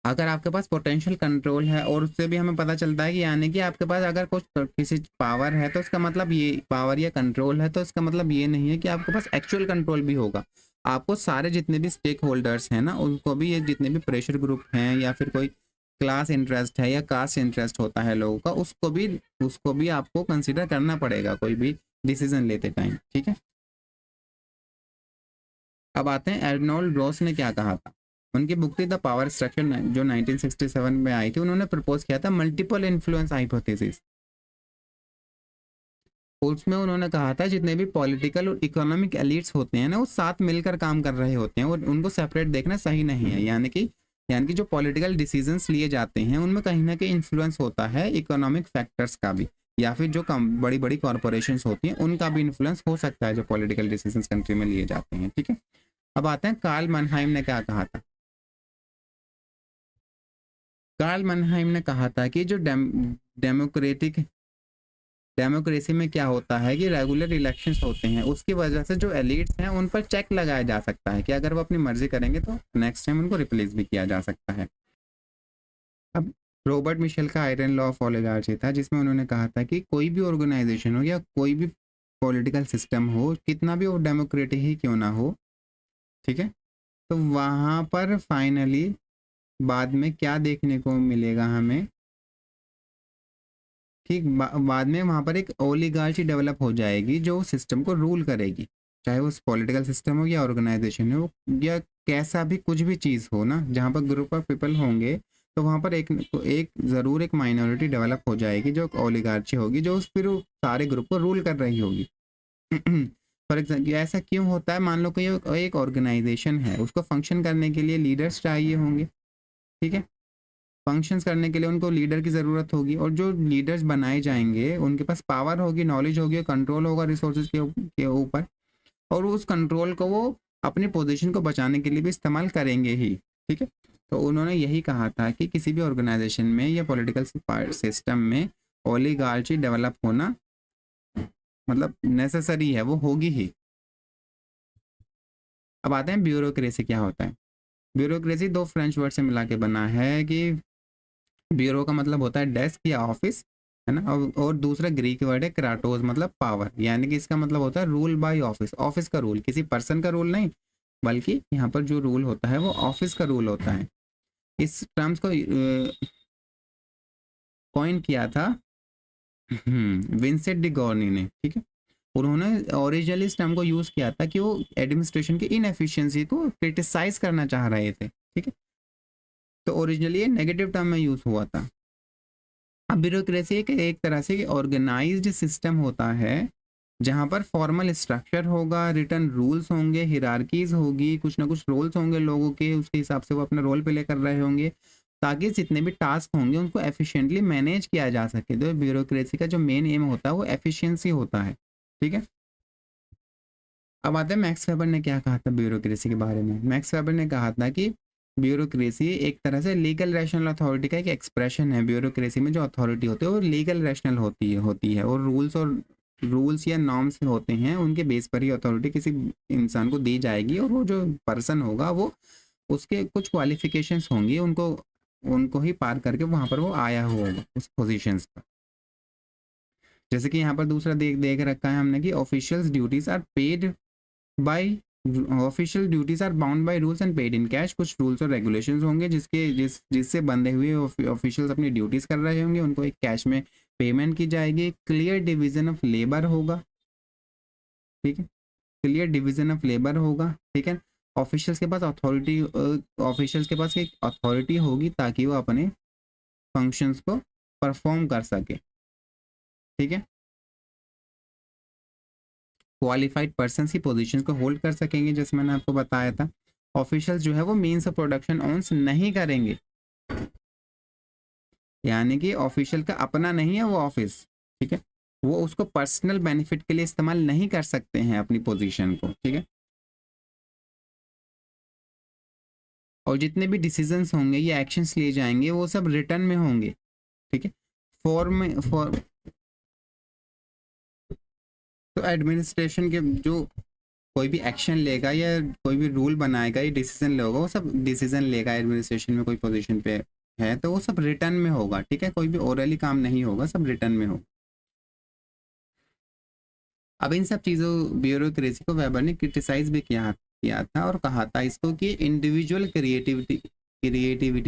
अगर आपके पास पोटेंशियल कंट्रोल है, और उससे भी हमें पता चलता है कि यानी कि आपके पास अगर कुछ किसी पावर है तो इसका मतलब ये पावर या कंट्रोल है तो इसका मतलब ये नहीं है कि आपके पास एक्चुअल कंट्रोल भी होगा। आपको सारे जितने भी स्टेक होल्डर्स हैं ना उनको भी, ये जितने भी प्रेशर ग्रुप हैं या फिर कोई क्लास इंटरेस्ट है या कास्ट इंटरेस्ट होता है लोगों का, उसको भी आपको कंसिडर करना पड़ेगा कोई भी डिसीजन लेते टाइम। ठीक है, अब आते हैं एर्नोल्ड रॉस ने क्या कहा था। उनकी बुक थी द पावर स्ट्रक्चर जो 1967 में आई थी। उन्होंने प्रपोज किया था मल्टीपल इन्फ्लुएंस हाइपोथेसिस। उसमें उन्होंने कहा था जितने भी पॉलिटिकल और इकोनॉमिक एलिट्स होते हैं ना वो साथ मिलकर काम कर रहे होते हैं और उनको सेपरेट देखना सही नहीं है। यानी कि जो पॉलिटिकल डिसीजंस लिए जाते हैं उनमें कहीं ना कहीं इन्फ्लुएंस होता है इकोनॉमिक फैक्टर्स का भी, या फिर जो बड़ी बड़ी कॉरपोरेशंस होती हैं उनका भी इन्फ्लुएंस हो सकता है जो पॉलिटिकल डिसीजंस कंट्री में लिए जाते हैं। ठीक है, अब आते हैं कार्ल मनहाइम ने क्या कहा था। कार्ल मनहाइम ने कहा था कि जो डेमोक्रेटिक डेमोक्रेसी में क्या होता है कि रेगुलर इलेक्शंस होते हैं, उसकी वजह से जो एलिट्स हैं उन पर चेक लगाया जा सकता है कि अगर वो अपनी मर्जी करेंगे तो नेक्स्ट टाइम उनको रिप्लेस भी किया जा सकता है। अब रॉबर्ट मिशेल का आयरन लॉ ऑफ ओलिगार्ची था जिसमें उन्होंने कहा था कि कोई भी ऑर्गेनाइजेशन हो या कोई भी पॉलिटिकल सिस्टम हो, कितना भी वो डेमोक्रेटिक ही क्यों ना हो, ठीक है, तो वहाँ पर फाइनली बाद में क्या देखने को मिलेगा हमें कि बाद में वहाँ पर एक ओलिगार्ची डेवलप हो जाएगी जो सिस्टम को रूल करेगी, चाहे वो पॉलिटिकल सिस्टम हो या ऑर्गेनाइजेशन हो या कैसा भी कुछ भी चीज़ हो ना, जहाँ पर ग्रुप ऑफ पीपल होंगे तो वहाँ पर एक ज़रूर एक माइनॉरिटी डेवलप हो जाएगी जो ओलिगार्ची होगी जो फिर सारे ग्रुप को रूल कर रही होगी। फॉर एग्जाम्पल ऐसा क्यों होता है, मान लो कि एक ऑर्गेनाइजेशन है, उसको फंक्शन करने के लिए लीडर्स चाहिए होंगे। ठीक है, फंक्शंस करने के लिए उनको लीडर की ज़रूरत होगी और जो लीडर्स बनाए जाएंगे उनके पास पावर होगी, नॉलेज होगी, कंट्रोल होगा रिसोर्सेज के ऊपर, और उस कंट्रोल को वो अपनी पोजीशन को बचाने के लिए भी इस्तेमाल करेंगे ही। ठीक है, तो उन्होंने यही कहा था कि किसी भी ऑर्गेनाइजेशन में या पॉलिटिकल सिस्टम में ओलिगार्ची डेवलप होना मतलब नेसेसरी है, वो होगी ही। अब आते हैं ब्यूरोक्रेसी क्या होता है। ब्यूरोक्रेसी दो फ्रेंच वर्ड से मिला के बना है कि ब्यूरो का मतलब होता है डेस्क या ऑफिस, है ना, और दूसरा ग्रीक वर्ड है क्राटोस मतलब पावर, यानी कि इसका मतलब होता है रूल बाय ऑफिस। ऑफिस का रूल, किसी पर्सन का रूल नहीं, बल्कि यहाँ पर जो रूल होता है वो ऑफिस का रूल होता है। इस टर्म्स को कॉइन किया था विंसेंट डी गॉर्नी ने। ठीक है, उन्होंने ओरिजिनली इस टर्म को यूज किया था कि वो एडमिनिस्ट्रेशन की इनएफिशिएंसी को क्रिटिसाइज करना चाह रहे थे। ठीक है, तो ओरिजिनली ये नेगेटिव टर्म में यूज हुआ था। अब ब्यूरोक्रेसी एक तरह से ऑर्गेनाइज्ड सिस्टम होता है जहाँ पर फॉर्मल स्ट्रक्चर होगा, रिटर्न रूल्स होंगे, हिरार्कीज होगी, कुछ ना कुछ रोल्स होंगे लोगों के, उसके हिसाब से वो अपना रोल प्ले कर रहे होंगे ताकि जितने भी टास्क होंगे उनको एफिशिएंटली मैनेज किया जा सके। तो ब्यूरोक्रेसी का जो मेन एम होता है वो एफिशिएंसी होता है। ठीक है, अब आते हैं मैक्स वेबर ने क्या कहा था ब्यूरोक्रेसी के बारे में। मैक्स वेबर ने कहा था कि ब्यूरोक्रेसी एक तरह से लीगल रैशनल अथॉरिटी का एक एक्सप्रेशन है। ब्यूरोक्रेसी में जो अथॉरिटी होती है वो लीगल रैशनल होती है और रूल्स और रूल्स या नॉर्म्स होते हैं उनके बेस पर ही अथॉरिटी किसी इंसान को दी जाएगी, और वो जो पर्सन होगा वो उसके कुछ क्वालिफिकेशंस होंगी, उनको उनको ही पार करके वहाँ पर वो आया होगा उस पोजीशंस पर। जैसे कि यहाँ पर दूसरा देख देख रखा है हमने कि officials duties are paid by official duties are bound by rules and paid in cash. कुछ रूल्स और रेगुलेशंस होंगे जिससे बंधे हुए ऑफिशियल्स अपनी ड्यूटीज कर रहे होंगे, उनको एक कैश में पेमेंट की जाएगी। क्लियर डिवीजन ऑफ लेबर होगा, ठीक है, क्लियर डिवीजन ऑफ लेबर होगा, ठीक है। ऑफिशियल्स के पास एक अथॉरिटी होगी ताकि वो अपने फंक्शंस को परफॉर्म कर सके, ठीक है। क्वालिफाइड पर्सन की पोजीशन को होल्ड कर सकेंगे, जैसे मैंने आपको बताया था। ऑफिशियल्स जो है वो मीन्स ऑफ प्रोडक्शन ऑन्स नहीं करेंगे, यानी कि ऑफिशियल का अपना नहीं है वो ऑफिस, ठीक है, वो उसको पर्सनल बेनिफिट के लिए इस्तेमाल नहीं कर सकते हैं अपनी पोजीशन को, ठीक है। और जितने भी डिसीजंस होंगे या एक्शंस लिए जाएंगे वो सब रिटर्न में होंगे, ठीक है। फॉर तो एडमिनिस्ट्रेशन के जो कोई भी एक्शन लेगा या कोई भी रूल बनाएगा या डिसीजन लेगा, वो सब डिसीजन लेगा एडमिनिस्ट्रेशन में कोई पोजीशन पे है तो वो सब रिटर्न में होगा, ठीक है। कोई भी ओरली काम नहीं होगा, सब रिटर्न में होगा। अब इन सब चीज़ों ब्यूरोक्रेसी को वेबर ने क्रिटिसाइज भी किया था और कहा था इसको कि इंडिविजुअल क्रिएटिविटी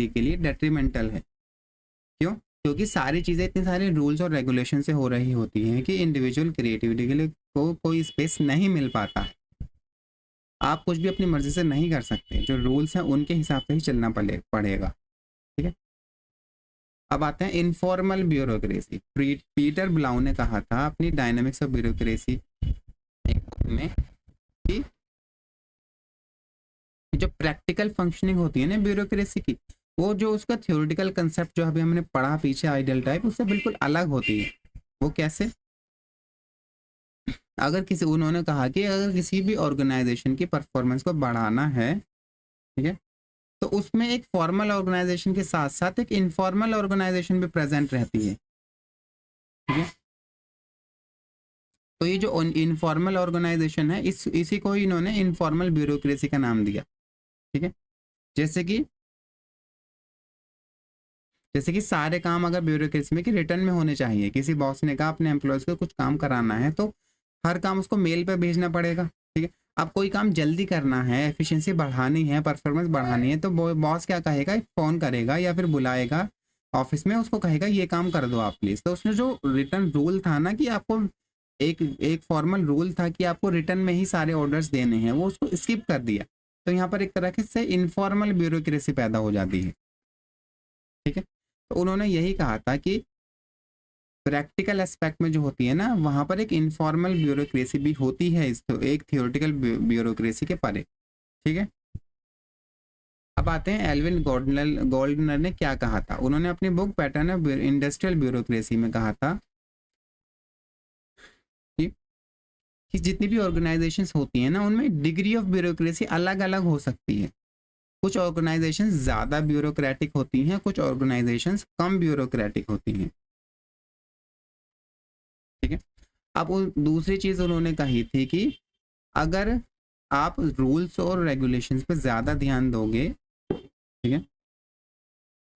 के लिए डेट्रीमेंटल है। क्यों? क्योंकि सारी चीज़ें इतने सारे रूल्स और रेगुलेशन से हो रही होती हैं कि इंडिविजुअल क्रिएटिविटी के लिए कोई स्पेस नहीं मिल पाता। आप कुछ भी अपनी मर्जी से नहीं कर सकते, जो रूल्स हैं उनके हिसाब से ही चलना पड़ेगा, ठीक है। अब आते हैं इनफॉर्मल ब्यूरोक्रेसी। पीटर ब्लाउ ने कहा था अपनी डायनामिक्स ऑफ ब्यूरोक्रेसी में कि जो प्रैक्टिकल फंक्शनिंग होती है ना ब्यूरोक्रेसी की, वो जो उसका थ्योरेटिकल कंसेप्ट जो अभी हमने पढ़ा पीछे आइडियल टाइप, उससे बिल्कुल अलग होती है। वो कैसे? उन्होंने कहा कि अगर किसी भी ऑर्गेनाइजेशन की परफॉर्मेंस को बढ़ाना है, ठीक है, तो उसमें एक फॉर्मल ऑर्गेनाइजेशन के साथ साथ एक इनफॉर्मल ऑर्गेनाइजेशन भी प्रेजेंट रहती है, ठीक है। तो ये जो इनफॉर्मल ऑर्गेनाइजेशन है इसी को इन्होंने इनफॉर्मल ब्यूरोक्रेसी का नाम दिया, ठीक है। जैसे कि सारे काम अगर ब्यूरोक्रेसी में कि रिटर्न में होने चाहिए। किसी बॉस ने कहा अपने एम्प्लॉयज को कुछ काम कराना है तो हर काम उसको मेल पे भेजना पड़ेगा, ठीक है। अब कोई काम जल्दी करना है, एफिशिएंसी बढ़ानी है, परफॉर्मेंस बढ़ानी है, तो बॉस क्या कहेगा, फ़ोन करेगा या फिर बुलाएगा ऑफिस में, उसको कहेगा ये काम कर दो आप प्लीज़। तो उसने जो रिटर्न रूल था ना कि आपको एक फॉर्मल रूल था कि आपको रिटर्न में ही सारे ऑर्डर्स देने हैं, वो उसको स्किप कर दिया। तो यहाँ पर एक तरह से इनफॉर्मल ब्यूरोक्रेसी पैदा हो जाती है, ठीक है। तो उन्होंने यही कहा था कि प्रैक्टिकल एस्पेक्ट में जो होती है ना, वहाँ पर एक इनफॉर्मल ब्यूरोक्रेसी भी होती है, एक थियोरेटिकल ब्यूरोक्रेसी के परे, ठीक है। अब आते हैं एल्विन गोल्डनर ने क्या कहा था। उन्होंने अपनी book pattern of industrial bureaucracy में कहा था कि जितनी भी ऑर्गेनाइजेशंस होती हैं ना, उनमें डिग्री ऑफ ब्यूरोक्रेसी अलग अलग हो सकती है। कुछ ऑर्गेनाइजेशंस ज़्यादा ब्यूरोक्रेटिक होती हैं, कुछ ऑर्गेनाइजेशंस कम ब्यूरोक्रेटिक होती हैं, ठीक है। अब दूसरी चीज़ उन्होंने कही थी कि अगर आप रूल्स और रेगुलेशंस पे ज़्यादा ध्यान दोगे, ठीक है,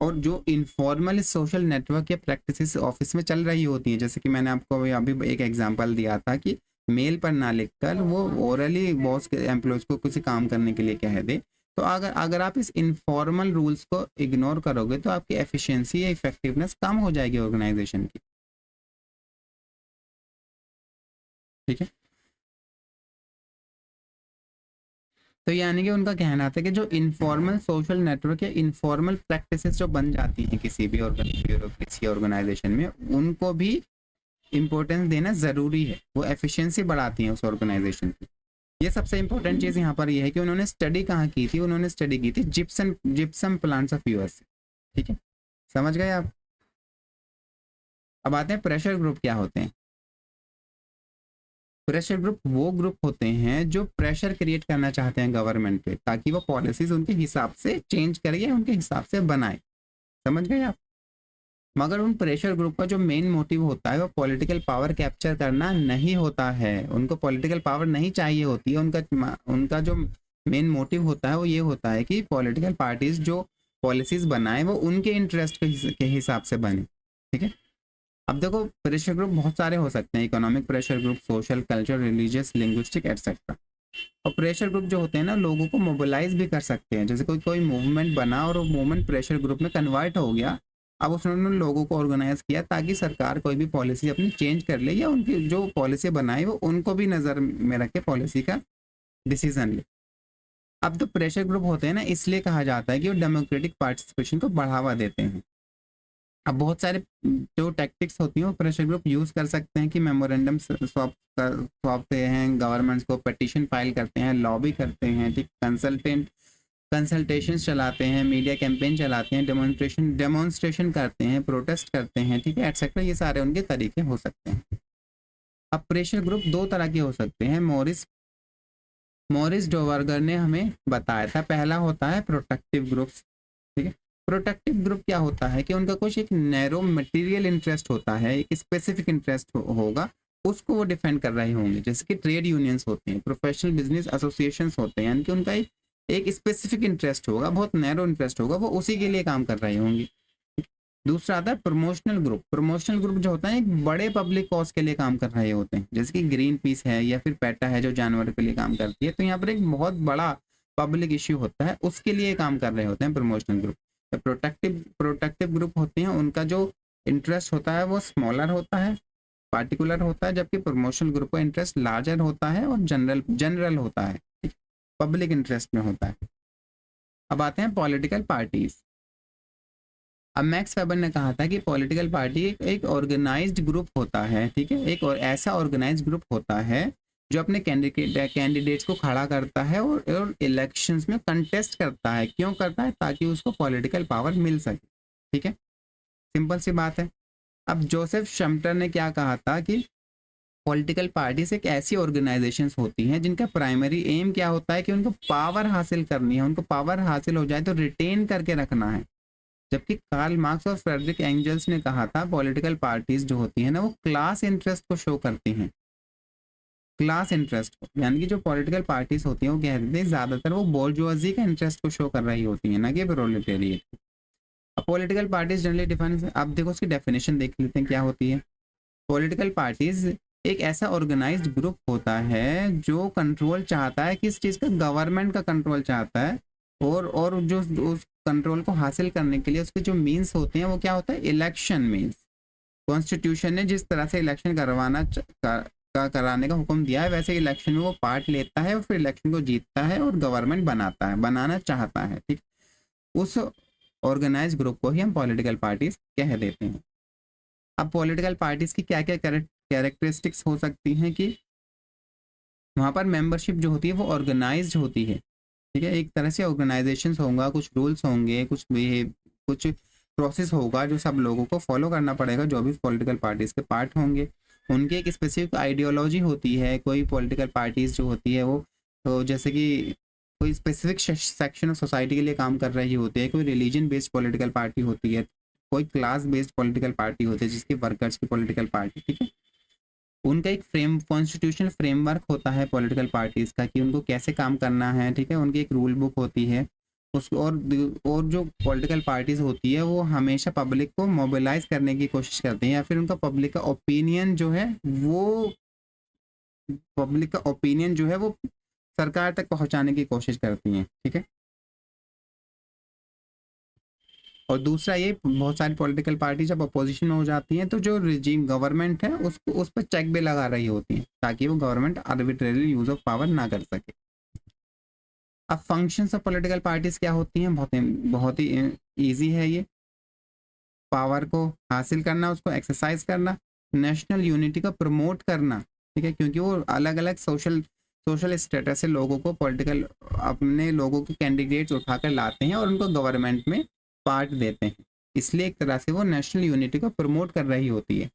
और जो इनफॉर्मल सोशल नेटवर्क या प्रैक्टिसेस ऑफिस में चल रही होती हैं, जैसे कि मैंने आपको अभी एक एग्जांपल दिया था कि मेल पर ना लिखकर वो ओरली बॉस के एम्प्लॉयज को किसी काम करने के लिए कह दे, तो अगर आप इस इनफॉर्मल रूल्स को इग्नोर करोगे तो आपकी एफिशिएंसी या इफेक्टिवनेस कम हो जाएगी ऑर्गेनाइजेशन की, ठीक है। तो यानी कि उनका कहना था कि जो इनफॉर्मल सोशल नेटवर्क या इनफॉर्मल प्रैक्टिसेस जो बन जाती हैं किसी भी ब्यूरोक्रेसी ऑर्गेनाइजेशन में, उनको भी इम्पोर्टेंस देना ज़रूरी है। वो एफिशिएंसी बढ़ाती हैं उस ऑर्गेनाइजेशन की। ये सबसे इम्पोर्टेंट चीज़ यहाँ पर यह है कि उन्होंने स्टडी कहाँ की थी, उन्होंने स्टडी की थी जिप्सम प्लांट्स ऑफ यूएस से, ठीक है। समझ गए आप? अब आते हैं प्रेशर ग्रुप क्या होते हैं। प्रेशर ग्रुप वो ग्रुप होते हैं जो प्रेशर क्रिएट करना चाहते हैं गवर्नमेंट पे, ताकि वो पॉलिसीज उनके हिसाब से चेंज करे या उनके हिसाब से बनाए। समझ गए आप? मगर उन प्रेशर ग्रुप का जो मेन मोटिव होता है वो पॉलिटिकल पावर कैप्चर करना नहीं होता है, उनको पॉलिटिकल पावर नहीं चाहिए होती है। उनका उनका जो मेन मोटिव होता है वो ये होता है कि पॉलिटिकल पार्टीज जो पॉलिसीज बनाए वो उनके इंटरेस्ट के हिसाब से बने, ठीक है। अब देखो प्रेशर ग्रुप बहुत सारे हो सकते हैं, economic pressure group, social, culture, religious, linguistic etcetera. और प्रेशर ग्रुप जो होते हैं ना, लोगों को मोबिलाइज भी कर सकते हैं। जैसे कोई कोई मूवमेंट बना और वो मूवमेंट प्रेशर ग्रुप में कन्वर्ट हो गया, अब उसने लोगों को ऑर्गेनाइज किया ताकि सरकार कोई भी पॉलिसी अपनी चेंज कर ले या उनकी जो पॉलिसी बनाई वो उनको भी नज़र में रख के पॉलिसी का डिसीजन ले। अब तो प्रेशर ग्रुप होते हैं ना, इसलिए कहा जाता है कि वो डेमोक्रेटिक पार्टिसिपेशन को बढ़ावा देते हैं। अब बहुत सारे जो टैक्टिक्स होती हैं वो प्रेशर ग्रुप यूज़ कर सकते हैं कि मेमोरेंडम सौंपते हैं गवर्नमेंट्स को, पिटीशन फाइल करते हैं, लॉबी करते हैं, ठीक, कंसल्टेशन चलाते हैं, मीडिया कैंपेन चलाते हैं, डेमोन्स्ट्रेशन करते हैं, प्रोटेस्ट करते हैं, ठीक है, एटसेट्रा। ये सारे उनके तरीके हो सकते हैं। अब प्रेशर ग्रुप दो तरह के हो सकते हैं, मॉरिस डोवर्गर ने हमें बताया था। पहला होता है प्रोटेक्टिव ग्रुप्स, ठीक है। प्रोटेक्टिव ग्रुप क्या होता है कि उनका कुछ एक नैरो मटेरियल इंटरेस्ट होता है, एक स्पेसिफिक इंटरेस्ट होगा, उसको वो डिफेंड कर रहे होंगे। जैसे कि ट्रेड यूनियंस होते हैं, प्रोफेशनल बिजनेस एसोसिएशंस होते हैं, यानी कि उनका एक स्पेसिफिक इंटरेस्ट होगा, बहुत नैरो इंटरेस्ट होगा, वो उसी के लिए काम कर रहे होंगे। दूसरा आता है प्रमोशनल ग्रुप। प्रमोशनल ग्रुप जो होता है एक बड़े पब्लिक कॉज के लिए काम कर रहे होते हैं, जैसे कि ग्रीन पीस है या फिर पेटा है जो जानवर के लिए काम करती है। तो यहाँ पर एक बहुत बड़ा पब्लिक इश्यू होता है, उसके लिए काम कर रहे होते हैं प्रमोशनल ग्रुप। तो प्रोटेक्टिव ग्रुप होते हैं, उनका जो इंटरेस्ट होता है वो स्मॉलर होता है, पार्टिकुलर होता है, जबकि प्रमोशनल ग्रुप का इंटरेस्ट लार्जर होता है और जनरल होता है, पब्लिक इंटरेस्ट में होता है। अब आते हैं पॉलिटिकल पार्टीज। अब मैक्स वेबर ने कहा था कि पॉलिटिकल पार्टी एक ऑर्गेनाइज्ड ग्रुप होता है, ठीक है, एक और ऐसा ऑर्गेनाइज्ड ग्रुप होता है जो अपने कैंडिडेट्स को खड़ा करता है और इलेक्शंस में कंटेस्ट करता है। क्यों करता है? ताकि उसको पॉलिटिकल पावर मिल सके, ठीक है, सिंपल सी बात है। अब जोसेफ शम्टर ने क्या कहा था कि पॉलिटिकल पार्टीज एक ऐसी ऑर्गेनाइजेशंस होती हैं जिनका प्राइमरी एम क्या होता है कि उनको पावर हासिल करनी है, उनको पावर हासिल हो जाए तो रिटेन करके रखना है। जबकि कार्ल मार्क्स और फ्रेडरिक एंजल्स ने कहा था पॉलिटिकल पार्टीज जो होती है ना वो क्लास इंटरेस्ट को शो करती हैं, क्लास इंटरेस्ट को, यानी कि जो पॉलिटिकल पार्टीज होती हैं वो कहते हैं ज्यादातर वो बोर्जुआजी का इंटरेस्ट को शो कर रही होती हैं, ना कि प्रोलेटेरिएट। अब पॉलिटिकल पार्टीज जनरली डिफाइन, अब देखो उसकी डेफिनेशन देख लेते हैं क्या होती है। पॉलिटिकल पार्टीज एक ऐसा ऑर्गेनाइज्ड ग्रुप होता है जो कंट्रोल चाहता है, किस चीज़ का? गवर्नमेंट का कंट्रोल चाहता है, और जो उस कंट्रोल को हासिल करने के लिए उसके जो मीन्स होते हैं वो क्या होता है? Election means. कॉन्स्टिट्यूशन ने जिस तरह से इलेक्शन कराने का हुक्म दिया है वैसे इलेक्शन में वो पार्ट लेता है और फिर इलेक्शन को जीतता है और गवर्नमेंट बनाना चाहता है, ठीक। उस ऑर्गेनाइज ग्रुप को ही हम पॉलिटिकल पार्टीज कह देते हैं। अब पॉलिटिकल पार्टीज की क्या क्या कैरेक्टरिस्टिक्स हो सकती हैं कि वहाँ पर मेंबरशिप जो होती है वो ऑर्गेनाइज्ड होती है, ठीक है, एक तरह से ऑर्गेनाइजेशन होगा, कुछ रूल्स होंगे, कुछ प्रोसेस होगा जो सब लोगों को फॉलो करना पड़ेगा, जो भी पॉलिटिकल पार्टीज के पार्ट होंगे। उनकी एक स्पेसिफिक आइडियोलॉजी होती है, कोई पॉलिटिकल पार्टीज जो होती है वो तो जैसे कि कोई स्पेसिफिक सेक्शन ऑफ सोसाइटी के लिए काम कर रही होती है, कोई रिलीजन बेस्ड पॉलिटिकल पार्टी होती है, कोई क्लास बेस्ड पॉलिटिकल पार्टी होती है जिसकी वर्कर्स की पॉलिटिकल पार्टी, ठीक है। उनका एक कॉन्स्टिट्यूशनल फ्रेमवर्क होता है पॉलिटिकल पार्टीज का कि उनको कैसे काम करना है, ठीक है, उनकी एक रूल बुक होती है उसको। और जो पॉलिटिकल पार्टीज होती है वो हमेशा पब्लिक को मोबिलाइज करने की कोशिश करते हैं, या फिर उनका पब्लिक का ओपिनियन जो है वो सरकार तक पहुंचाने की कोशिश करती हैं, ठीक है। और दूसरा ये बहुत सारी पॉलिटिकल पार्टी जब अपोजिशन में हो जाती हैं तो जो रिजीम गवर्नमेंट है उसको उस पर चेक भी लगा रही होती है ताकि वो government arbitrary use of power ना कर सके। अब फंक्शंस ऑफ पॉलिटिकल पार्टीज क्या होती हैं? बहुत ही इजी है ये। पावर को हासिल करना, उसको एक्सरसाइज करना, नेशनल यूनिटी को प्रमोट करना, ठीक है, क्योंकि वो अलग अलग सोशल स्टेटस से लोगों को पॉलिटिकल अपने लोगों के कैंडिडेट्स उठाकर लाते हैं और उनको गवर्नमेंट में पार्ट देते हैं, इसलिए एक तरह से वो नेशनल यूनिटी को प्रमोट कर रही होती है।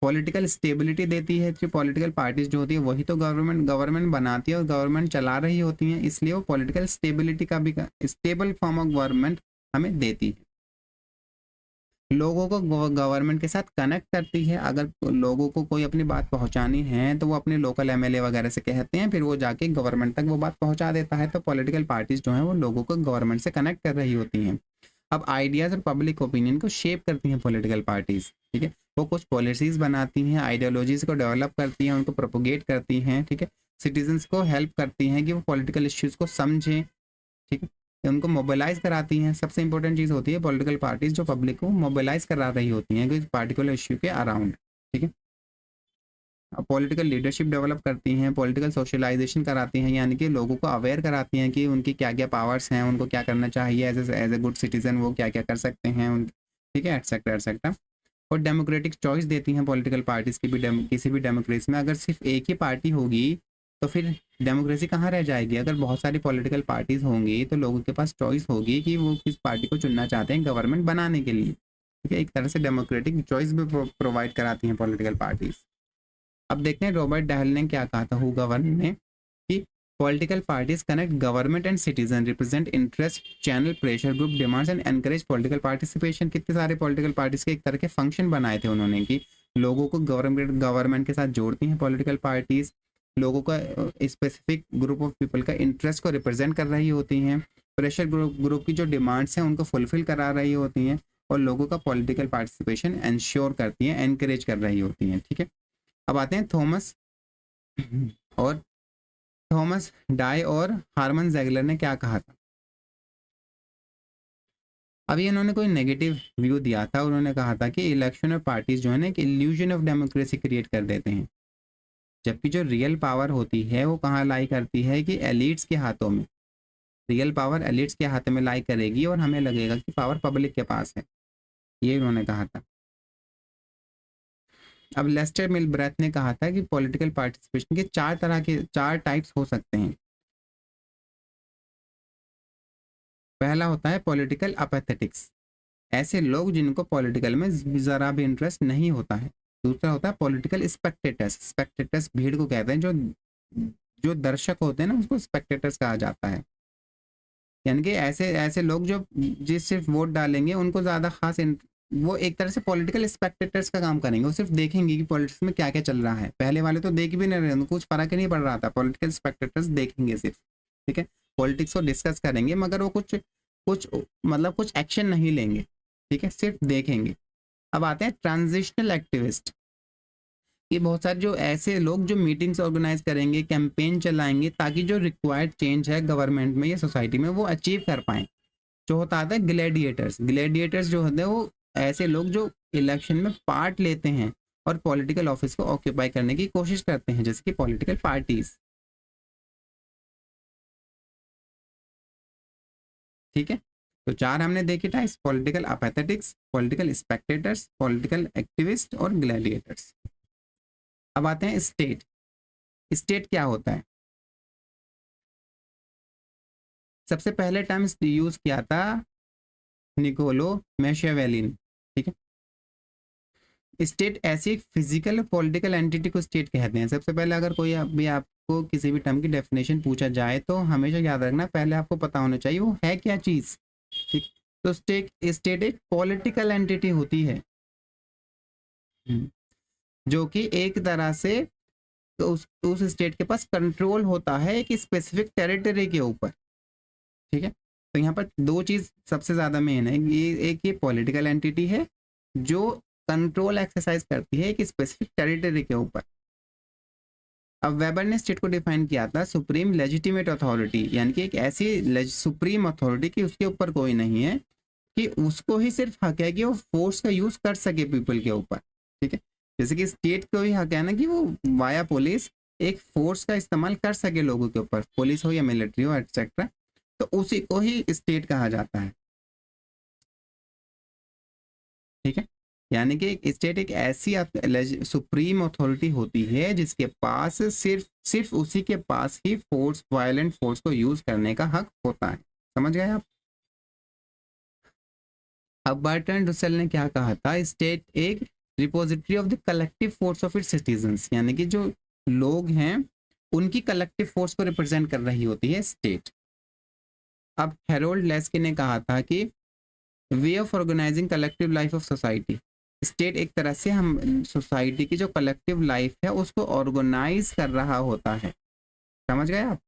पॉलिटिकल स्टेबिलिटी देती है, जो पॉलिटिकल पार्टीज जो होती है वही तो गवर्नमेंट बनाती है और गवर्नमेंट चला रही होती हैं, इसलिए वो पॉलिटिकल स्टेबिलिटी का भी स्टेबल फॉर्म ऑफ गवर्नमेंट हमें देती है। लोगों को गवर्नमेंट के साथ कनेक्ट करती है। अगर लोगों को कोई अपनी बात पहुंचानी है तो वो अपने लोकल एमएलए वगैरह से कहते हैं, फिर वो जाके गवर्नमेंट तक वो बात पहुंचा देता है। तो पॉलिटिकल पार्टीज जो हैं वो लोगों को गवर्नमेंट से कनेक्ट कर रही होती हैं। अब आइडियाज़ और पब्लिक ओपिनियन को शेप करती हैं पॉलिटिकल पार्टीज, ठीक है। वो कुछ पॉलिसीज बनाती हैं, आइडियोलॉजीज को डेवलप करती हैं, उनको प्रोपोगेट करती हैं, ठीक है। सिटीजन्स को हेल्प करती हैं कि वो पॉलिटिकल इश्यूज़ को समझें, ठीक है। उनको मोबिलाइज कराती हैं। सबसे इंपॉर्टेंट चीज़ होती है पॉलिटिकल पार्टीज जो पब्लिक को मोबिलाइज करा रही होती हैं किसी पार्टिकुलर इश्यू के अराउंड, ठीक है। पॉलिटिकल लीडरशिप डेवलप करती हैं, पॉलिटिकल सोशलाइजेशन कराती हैं, यानी कि लोगों को अवेयर कराती हैं कि उनकी क्या क्या पावर्स हैं, उनको क्या करना चाहिए एज ए गुड सिटीजन, वो क्या क्या कर सकते हैं उन, ठीक है, एटसेट्रा एटसेट्रा। और डेमोक्रेटिक चॉइस देती हैं पॉलिटिकल पार्टीज की भी। किसी भी डेमोक्रेसी में अगर सिर्फ एक ही पार्टी होगी तो फिर डेमोक्रेसी कहाँ रह जाएगी। अगर बहुत सारी पॉलिटिकल पार्टीज होंगी तो लोगों के पास चॉइस होगी कि वो किस पार्टी को चुनना चाहते हैं गवर्नमेंट बनाने के लिए, ठीक है। एक तरह से डेमोक्रेटिक चॉइस भी प्रोवाइड कराती हैं पॉलिटिकल पार्टीज। अब देखते हैं रॉबर्ट डहल ने क्या कहा था, हु गवर्न ने, कि political parties connect government and citizen, represent interest, channel pressure group demands and encourage political participation. कितने सारे पॉलिटिकल पार्टीज के एक तरह के फंक्शन बनाए थे उन्होंने कि लोगों को गवर्नमेंट के साथ जोड़ती हैं पॉलिटिकल पार्टीज, लोगों का स्पेसिफिक ग्रुप ऑफ पीपल का इंटरेस्ट को रिप्रेजेंट कर रही होती हैं, प्रेशर ग्रुप की जो डिमांड्स हैं उनको फुलफिल करा रही होती हैं, और लोगों का पॉलिटिकल पार्टिसिपेशन इंश्योर करती हैं, एनकरेज कर रही होती हैं, ठीक है। अब आते हैं और थॉमस डाई और हार्मन ज़ेगलर ने क्या कहा था। अभी इन्होंने कोई नेगेटिव व्यू दिया था। उन्होंने कहा था कि इलेक्शन और पार्टीज जो है ना एक इल्यूजन ऑफ डेमोक्रेसी क्रिएट कर देते हैं, जबकि जो रियल पावर होती है वो कहाँ लाई करती है कि एलिट्स के हाथों में। रियल पावर एलिट्स के हाथों में लाई करेगी और हमें लगेगा कि पावर पब्लिक के पास है, ये उन्होंने कहा था। अब लेस्टर मिलब्रेथ ने कहा था कि पॉलिटिकल पार्टिसिपेशन के चार टाइप्स हो सकते हैं। पहला होता है पॉलिटिकल अपैथेटिक्स, ऐसे लोग जिनको पॉलिटिकल में ज़रा भी इंटरेस्ट नहीं होता है। दूसरा होता है पॉलिटिकल स्पेक्टेटर्स, स्पेक्टेटर्स भीड़ को कहते हैं, जो जो दर्शक होते हैं ना उसको स्पेक्टेटर्स कहा जाता है। यानी कि ऐसे ऐसे लोग जो जिस सिर्फ वोट डालेंगे उनको ज़्यादा खास वो एक तरह से पॉलिटिकल स्पेक्टेटर्स का काम करेंगे। वो सिर्फ देखेंगे कि पॉलिटिक्स में क्या क्या चल रहा है। पहले वाले तो देख भी नहीं रहे, उनको कुछ फर्क ही नहीं पड़ रहा था। पॉलिटिकल स्पेक्टेटर्स देखेंगे सिर्फ, ठीक है, पॉलिटिक्स को डिस्कस करेंगे, मगर वो कुछ कुछ मतलब कुछ एक्शन नहीं लेंगे, ठीक है, सिर्फ देखेंगे। अब आते हैं ट्रांजिशनल एक्टिविस्ट। ये बहुत सारे जो ऐसे लोग जो मीटिंग्स ऑर्गेनाइज करेंगे, कैंपेन चलाएंगे, ताकि जो रिक्वायर्ड चेंज है गवर्नमेंट में या सोसाइटी में वो अचीव कर पाएँ। जो होता है ग्लैडिएटर्स, ग्लैडिएटर्स जो होते हैं वो ऐसे लोग जो इलेक्शन में पार्ट लेते हैं और पॉलिटिकल ऑफिस को ऑक्यूपाई करने की कोशिश करते हैं, जैसे कि पॉलिटिकल पार्टीज, ठीक है। तो चार हमने देखे types: political apathetics, political spectators, political activist और ग्लैडिएटर्स। अब आते हैं स्टेट। स्टेट क्या होता है? सबसे पहले टर्म यूज किया था निकोलो मैशियावेली ने, ठीक है। स्टेट ऐसी एक फिजिकल पॉलिटिकल एंटिटी को स्टेट कहते हैं। सबसे पहले अगर कोई अभी आपको किसी भी टर्म की डेफिनेशन पूछा जाए तो हमेशा याद रखना, पहले आपको पता होना चाहिए वो है क्या चीज़, ठीक। तो स्टेट एक पॉलिटिकल एंटिटी होती है जो कि एक तरह से तो उस स्टेट के पास कंट्रोल होता है एक स्पेसिफिक टेरिटरी के ऊपर, ठीक है। तो यहाँ पर दो चीज़ सबसे ज़्यादा मेन है, ये एक ये पॉलिटिकल एंटिटी है जो कंट्रोल एक्सरसाइज करती है एक स्पेसिफिक टेरिटरी के ऊपर। अब वेबर ने स्टेट को डिफाइन किया था सुप्रीम लेजिटिमेट अथॉरिटी, यानी कि एक ऐसी सुप्रीम अथॉरिटी कि उसके ऊपर कोई नहीं है, कि उसको ही सिर्फ हक है कि वो फोर्स का यूज कर सके पीपल के ऊपर, ठीक है। जैसे कि स्टेट को ही हक है ना कि वो वाया पुलिस एक फोर्स का इस्तेमाल कर सके लोगों के ऊपर, पुलिस हो या मिलिट्री हो एटसेट्रा, तो उसी को ही स्टेट कहा जाता है, ठीक है। यानी कि एक स्टेट एक ऐसी सुप्रीम अथॉरिटी होती है जिसके पास सिर्फ सिर्फ उसी के पास ही फोर्स, वायलेंट फोर्स को यूज करने का हक होता है। समझ गए आप? अब बर्ट्रैंड रसेल ने क्या कहा था, स्टेट एक repository of the collective force of its citizens, यानी कि जो लोग हैं उनकी कलेक्टिव फोर्स को रिप्रेजेंट कर रही होती है स्टेट। अब हेरोल्ड लेस्के ने कहा था कि way of organising collective life of society. State एक तरह से हम सोसाइटी की जो कलेक्टिव लाइफ है उसको ऑर्गेनाइज कर रहा होता है। समझ गए आप?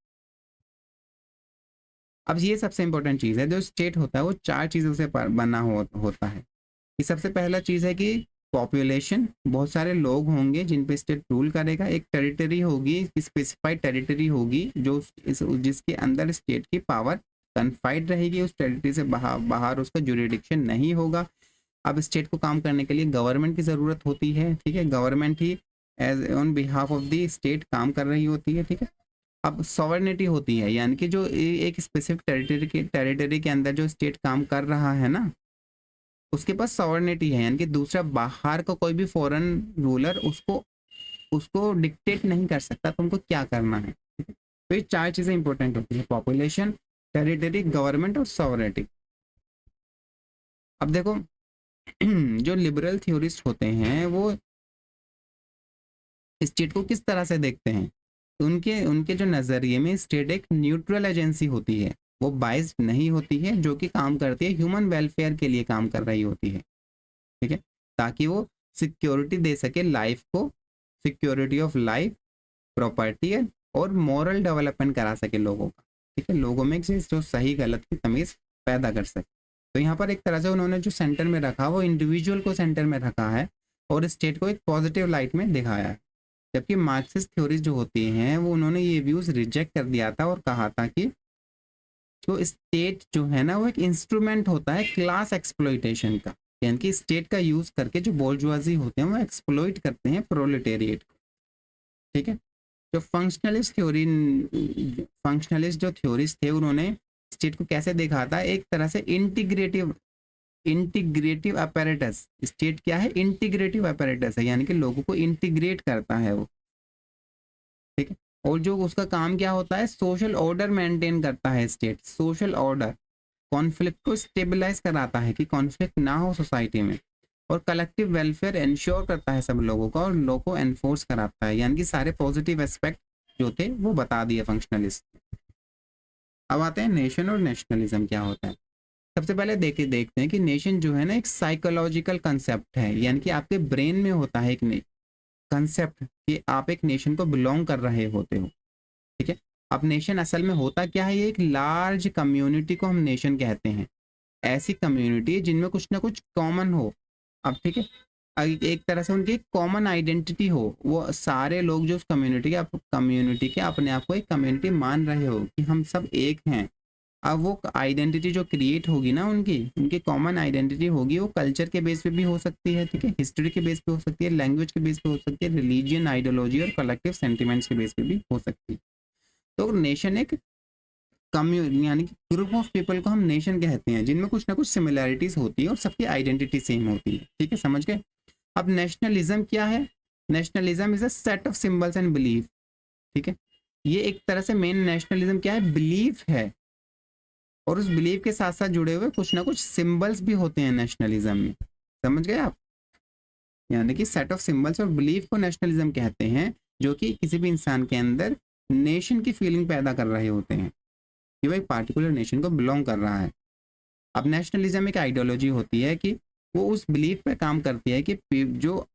अब ये सबसे इंपॉर्टेंट चीज़ है, जो स्टेट होता है वो चार चीज़ों से बना होता है। कि सबसे पहला चीज़ है कि पॉपुलेशन, बहुत सारे लोग होंगे जिन पे स्टेट रूल करेगा। एक टेरिटरी होगी, स्पेसिफाइड टेरिटरी होगी जो जिसके अंदर स्टेट की पावर कन्फाइड रहेगी, उस टेरिटरी से बाहर उसका जुरिडिक्शन नहीं होगा। अब स्टेट को काम करने के लिए गवर्नमेंट की ज़रूरत होती है, ठीक है, गवर्नमेंट ही as on behalf of the state काम कर रही होती है, ठीक है। अब सॉवरेनिटी होती है, यानी कि जो एक स्पेसिफिक टेरिटरी के अंदर जो स्टेट काम कर रहा है ना, उसके पास सॉवरेनिटी है, यानी कि दूसरा बाहर का कोई भी फॉरेन रूलर उसको उसको डिक्टेट नहीं कर सकता तुमको क्या करना है। तो ये चार चीज़ें इंपॉर्टेंट होती है, पॉपुलेशन, टेरिटरी, गवर्नमेंट और सॉवरेनिटी। अब देखो जो लिबरल थ्योरिस्ट होते हैं वो स्टेट को किस तरह से देखते हैं। उनके उनके जो नज़रिए में स्टेट एक न्यूट्रल एजेंसी होती है, वो बाइस्ड नहीं होती है, जो कि काम करती है ह्यूमन वेलफेयर के लिए काम कर रही होती है, ठीक है, ताकि वो सिक्योरिटी दे सके लाइफ को, सिक्योरिटी ऑफ लाइफ, प्रॉपर्टी और मॉरल डेवलपमेंट करा सके लोगों का, ठीक है, लोगों में जो सही गलत की तमीज़ पैदा कर सके। तो यहाँ पर एक तरह से उन्होंने जो सेंटर में रखा वो इंडिविजुअल को सेंटर में रखा है और स्टेट को एक पॉजिटिव लाइट में दिखाया है। जबकि मार्क्सिस्ट थ्योरीज जो होती हैं वो उन्होंने ये व्यूज़ रिजेक्ट कर दिया था और कहा था कि जो स्टेट जो है ना वो एक इंस्ट्रूमेंट होता है क्लास एक्सप्लॉइटेशन का, यानी कि स्टेट का यूज़ करके जो बोर्जुआजी होते हैं वो एक्सप्लॉइट करते हैं प्रोलेटेरिएट को, ठीक है। जो फंक्शनलिस्ट जो थ्योरीज थे उन्होंने स्टेट को कैसे देखा था, एक तरह से इंटीग्रेटिव अपैरेटस। स्टेट क्या है? इंटीग्रेटिव अपैरेटस है, यानी कि लोगों को इंटीग्रेट करता है वो, ठीक है। और जो उसका काम क्या होता है, सोशल ऑर्डर मेंटेन करता है स्टेट, सोशल ऑर्डर, कॉन्फ्लिक्ट को स्टेबलाइज कराता है कि कॉन्फ्लिक्ट ना हो सोसाइटी में, और कलेक्टिव वेलफेयर इंश्योर करता है सब लोगों का और लोगों को एनफोर्स कराता है, यानी कि सारे पॉजिटिव एस्पेक्ट जो थे वो बता दिए फंक्शनलिस्ट। अब आते हैं नेशन और नेशनलिज्म क्या होता है। सबसे पहले देखते हैं कि नेशन जो है ना एक साइकोलॉजिकल कंसेप्ट है, यानी कि आपके ब्रेन में होता है एक कंसेप्ट कि आप एक नेशन को बिलोंग कर रहे होते हो, ठीक है। अब नेशन असल में होता क्या है, ये एक लार्ज कम्युनिटी को हम नेशन कहते हैं, ऐसी कम्युनिटी जिनमें कुछ ना कुछ कॉमन हो। अब ठीक है, एक तरह से उनकी कॉमन आइडेंटिटी हो, वो सारे लोग जो उस कम्युनिटी के अपने आप को एक कम्युनिटी मान रहे हो कि हम सब एक हैं। अब वो आइडेंटिटी जो क्रिएट होगी ना उनकी कॉमन आइडेंटिटी होगी, वो कल्चर के बेस पे भी हो सकती है, ठीक है, हिस्ट्री के बेस पे हो सकती है, लैंग्वेज के बेस पे हो सकती है, रिलीजियन, आइडियोलॉजी और कलेक्टिव सेंटिमेंट्स के बेस पे भी हो सकती है। तो नेशन एक कम्युनिटी यानी कि ग्रुप ऑफ पीपल को हम नेशन कहते हैं जिनमें कुछ ना कुछ सिमिलैरिटीज होती है और सबकी आइडेंटिटी सेम होती है, ठीक है, समझ गए। अब नेशनलिज्म क्या है? Nationalism is a set of symbols and belief, ठीक है। ये एक तरह से मेन नेशनलिज्म क्या है, बिलीफ है, और उस बिलीफ के साथ साथ जुड़े हुए कुछ ना कुछ सिंबल्स भी होते हैं नेशनलिज्म में, समझ गए आप। यानी कि सेट ऑफ सिंबल्स और बिलीफ को नेशनलिज्म कहते हैं, जो कि किसी भी इंसान के अंदर नेशन की फीलिंग पैदा कर रहे होते हैं कि वो एक पार्टिकुलर नेशन को बिलोंग कर रहा है। अब नेशनलिज्म एक आइडियोलॉजी होती है कि वो उस बिलीफ पे काम करती है कि जो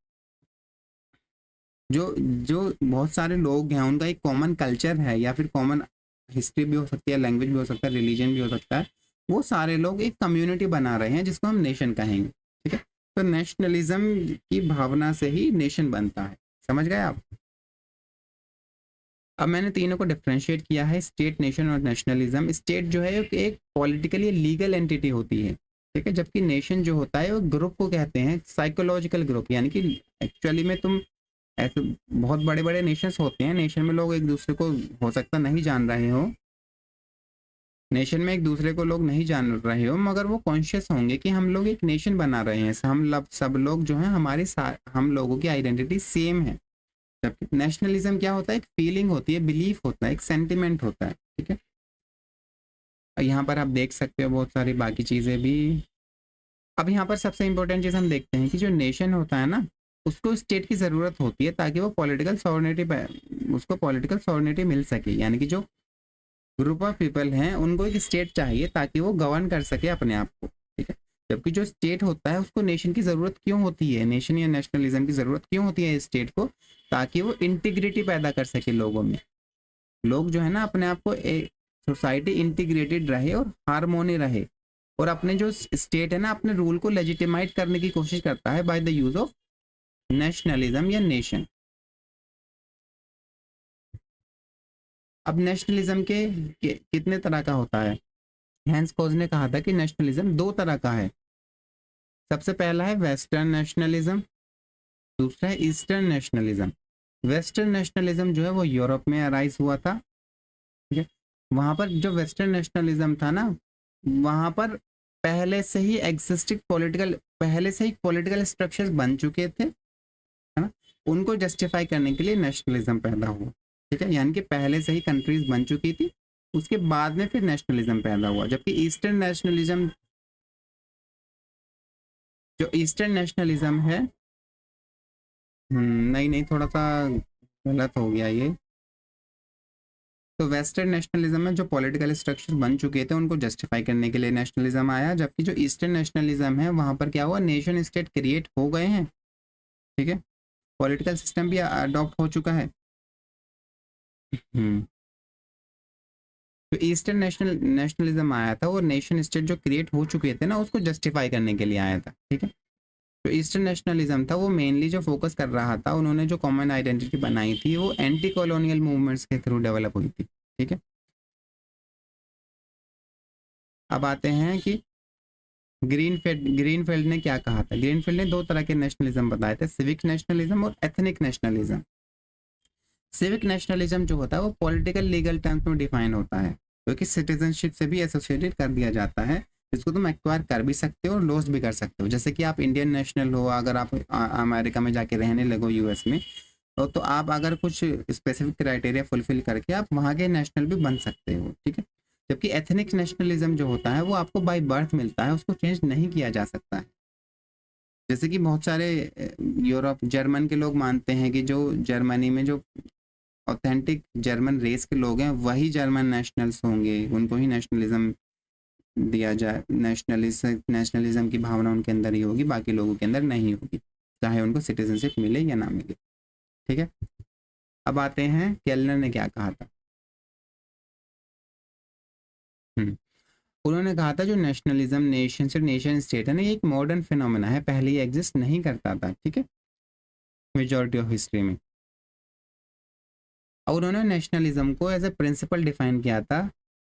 जो जो बहुत सारे लोग हैं उनका एक कॉमन कल्चर है, या फिर कॉमन हिस्ट्री भी हो सकती है, लैंग्वेज भी हो सकता है, रिलीजन भी हो सकता है, वो सारे लोग एक कम्युनिटी बना रहे हैं जिसको हम नेशन कहेंगे, ठीक है। तो नेशनलिज्म की भावना से ही नेशन बनता है, समझ गए आप। अब मैंने तीनों को डिफ्रेंशिएट किया है, स्टेट, नेशन और नेशनलिज्म। स्टेट जो है एक पॉलिटिकली लीगल एंटिटी होती है, ठीक है, जबकि नेशन जो होता है वो ग्रुप को कहते हैं, साइकोलॉजिकल ग्रुप, यानी कि एक्चुअली में तुम ऐसे बहुत बड़े बड़े नेशंस होते हैं, नेशन में लोग एक दूसरे को हो सकता नहीं जान रहे हो, नेशन में एक दूसरे को लोग नहीं जान रहे हो, मगर वो कॉन्शियस होंगे कि हम लोग एक नेशन बना रहे हैं, हम सब लोग जो हैं हम लोगों की आइडेंटिटी सेम है। जबकि नेशनलिज्म क्या होता है, एक फीलिंग होती है, बिलीफ होता है, एक सेंटिमेंट होता है, ठीक है। यहाँ पर आप देख सकते हो बहुत सारी बाकी चीज़ें भी। अब यहाँ पर सबसे इंपॉर्टेंट चीज़ हम देखते हैं कि जो नेशन होता है ना उसको स्टेट की ज़रूरत होती है ताकि वो उसको पॉलिटिकल सॉवरेनिटी मिल सके, यानी कि जो ग्रुप ऑफ पीपल हैं उनको एक स्टेट चाहिए ताकि वो गवर्न कर सके अपने आप को, ठीक है। जबकि जो स्टेट होता है उसको नेशन की ज़रूरत क्यों होती है, नेशन या नेशनलिज्म की ज़रूरत क्यों होती है स्टेट को, ताकि वो इंटीग्रिटी पैदा कर सके लोगों में। लोग जो है ना अपने आप को सोसाइटी इंटीग्रेटेड रहे और हारमोनी रहे, और अपने जो स्टेट है ना अपने रूल को लेजिटिमाइट करने की कोशिश करता है by the use of nationalism या नेशन। अब नेशनलिज्म के कितने तरह का होता है? हैंस कोज ने कहा था कि नेशनलिज्म दो तरह का है। सबसे पहला है वेस्टर्न नेशनलिज्म, दूसरा है ईस्टर्न नेशनलिज्म। वेस्टर्न नेशनलिज्म जो है वो यूरोप में अराइज हुआ था, ठीक है। वहां पर जो वेस्टर्न नेशनलिज्म था ना, वहां पर पहले से ही एग्जिस्टिंग पॉलिटिकल स्ट्रक्चर्स बन चुके थे, है ना, उनको जस्टिफाई करने के लिए नेशनलिज्म पैदा हुआ, ठीक है। यानी कि पहले से ही कंट्रीज बन चुकी थी, उसके बाद में फिर नेशनलिज्म पैदा हुआ। जबकि ईस्टर्न नेशनलिज्म है, नहीं थोड़ा सा गलत हो गया ये। तो वेस्टर्न नेशनलिज्म में जो पॉलिटिकल स्ट्रक्चर बन चुके थे उनको जस्टिफाई करने के लिए नेशनलिज्म आया। जबकि जो ईस्टर्न नेशनलिज्म है वहां पर क्या हुआ, नेशन स्टेट क्रिएट हो गए हैं, ठीक है, पॉलिटिकल सिस्टम भी अडॉप्ट हो चुका है। तो ईस्टर्न नेशनलिज्म आया था और नेशन स्टेट जो क्रिएट हो चुके थे ना उसको जस्टिफाई करने के लिए आया था, ठीक है। तो ईस्टर्न नेशनलिज्म था वो मेनली जो फोकस कर रहा था, उन्होंने जो कॉमन आइडेंटिटी बनाई थी वो एंटी कॉलोनियल मूवमेंट्स के थ्रू डेवलप हुई थी, ठीक है। अब आते हैं कि ग्रीनफील्ड ने क्या कहा था। ग्रीनफील्ड ने दो तरह के नेशनलिज्म बताए थे, सिविक नेशनलिज्म और एथनिक नेशनलिज्म। सिविक नेशनलिज्म जो होता है वो पॉलिटिकल लीगल टर्म्स में डिफाइन होता है, क्योंकि सिटीजनशिप से भी एसोसिएटेड कर दिया जाता है, जिसको तुम एक्वायर कर भी सकते हो और लॉस भी कर सकते हो। जैसे कि आप इंडियन नेशनल हो, अगर आप अमेरिका में जाके रहने लगो यूएस में, तो आप अगर कुछ स्पेसिफिक क्राइटेरिया फुलफिल करके आप वहाँ के नेशनल भी बन सकते हो, ठीक है। जबकि एथनिक नेशनलिज्म जो होता है वो आपको बाय बर्थ मिलता है, उसको चेंज नहीं किया जा सकता है। जैसे कि बहुत सारे यूरोप जर्मन के लोग मानते हैं कि जो जर्मनी में जो ऑथेंटिक जर्मन रेस के लोग हैं वही जर्मन नेशनल्स होंगे, उनको ही नेशनलिज्म दिया जाए, नेशनलिज्म की भावना उनके अंदर ही होगी, बाकी लोगों के अंदर नहीं होगी, चाहे उनको सिटीजनशिप मिले या ना मिले, ठीक है। अब आते हैं केलनर ने क्या कहा था। उन्होंने कहा था जो नेशनलिज्म नेशन स्टेट है ना, ये एक मॉडर्न फिनोमेना है, पहले ये एग्जिस्ट नहीं करता था, ठीक है, मेजॉरिटी ऑफ हिस्ट्री में। और उन्होंने नेशनलिज्म को एज ए प्रिंसिपल डिफाइन किया था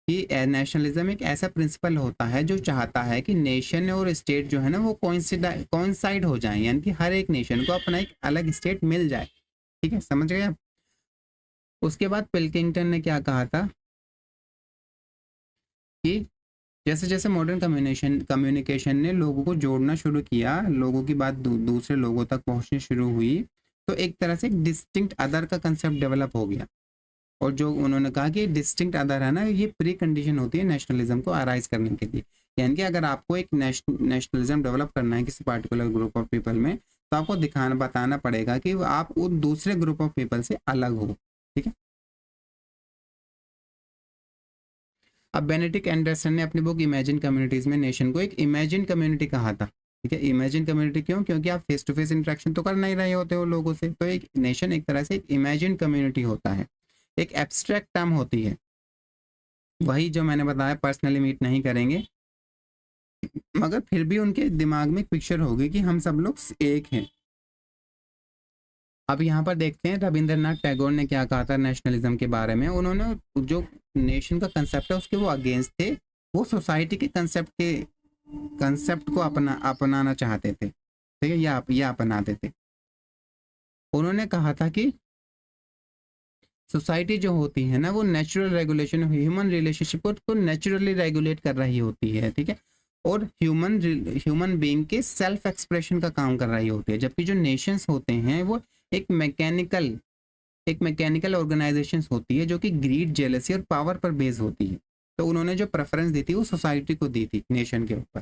कि नेशनलिज्म एक ऐसा प्रिंसिपल होता है जो चाहता है कि नेशन और स्टेट जो है ना वो कोइंसाइड हो जाए, यानी कि हर एक नेशन को अपना एक अलग स्टेट मिल जाए, ठीक है, समझ गए आप। उसके बाद पिल्किंगटन ने क्या कहा था कि जैसे जैसे मॉडर्न कम्युनिकेशन ने लोगों को जोड़ना शुरू किया, लोगों की बात दूसरे लोगों तक पहुंचनी शुरू हुई, तो एक तरह से एक डिस्टिंक्ट अदर का कंसेप्ट डेवलप हो गया। और जो उन्होंने कहा कि डिस्टिंक्ट अदर है ना, ये प्री कंडीशन होती है नेशनलिज्म को अराइज करने के लिए। यानी कि अगर आपको एक नेशनलिज्म डेवलप करना है किसी पार्टिकुलर ग्रुप ऑफ पीपल में, तो आपको बताना पड़ेगा कि आप उन दूसरे ग्रुप ऑफ पीपल से अलग हो, ठीक है। अब बेनेडिक्ट एंडरसन ने अपनी बुक इमेजिन कम्युनिटीज में नेशन को एक इमेजिन कम्युनिटी कहा था, ठीक है। इमेजिन कम्युनिटी क्यों? क्योंकि आप फेस टू फेस इंटरेक्शन तो कर नहीं रहे होते हो लोगों से, तो एक नेशन एक तरह से एक इमेजिन कम्युनिटी होता है, एक एब्स्ट्रैक्ट टर्म होती है। वही जो मैंने बताया, पर्सनली मीट नहीं करेंगे, मगर फिर भी उनके दिमाग में एक पिक्चर होगी कि हम सब लोग एक हैं। अब यहाँ पर देखते हैं रविंद्रनाथ टैगोर ने क्या कहा था नेशनलिज्म के बारे में। उन्होंने जो नेशन का कंसेप्ट है उसके वो अगेंस्ट थे, वो सोसाइटी के कंसेप्ट को अपनाना चाहते थे, ठीक है, या अपनाते थे। उन्होंने कहा था कि सोसाइटी जो होती है ना वो नेचुरल रेगुलेशन ह्यूमन रिलेशनशिप को नेचुरली रेगुलेट कर रही होती है, ठीक है, और ह्यूमन बीइंग के सेल्फ एक्सप्रेशन का काम कर रही होती है। जबकि जो नेशंस होते हैं वो एक मैकेनिकल ऑर्गेनाइजेशंस होती है जो कि ग्रीड, जेलसी और पावर पर बेस होती है। तो उन्होंने जो प्रेफरेंस दी थी वो सोसाइटी को दी थी नेशन के ऊपर।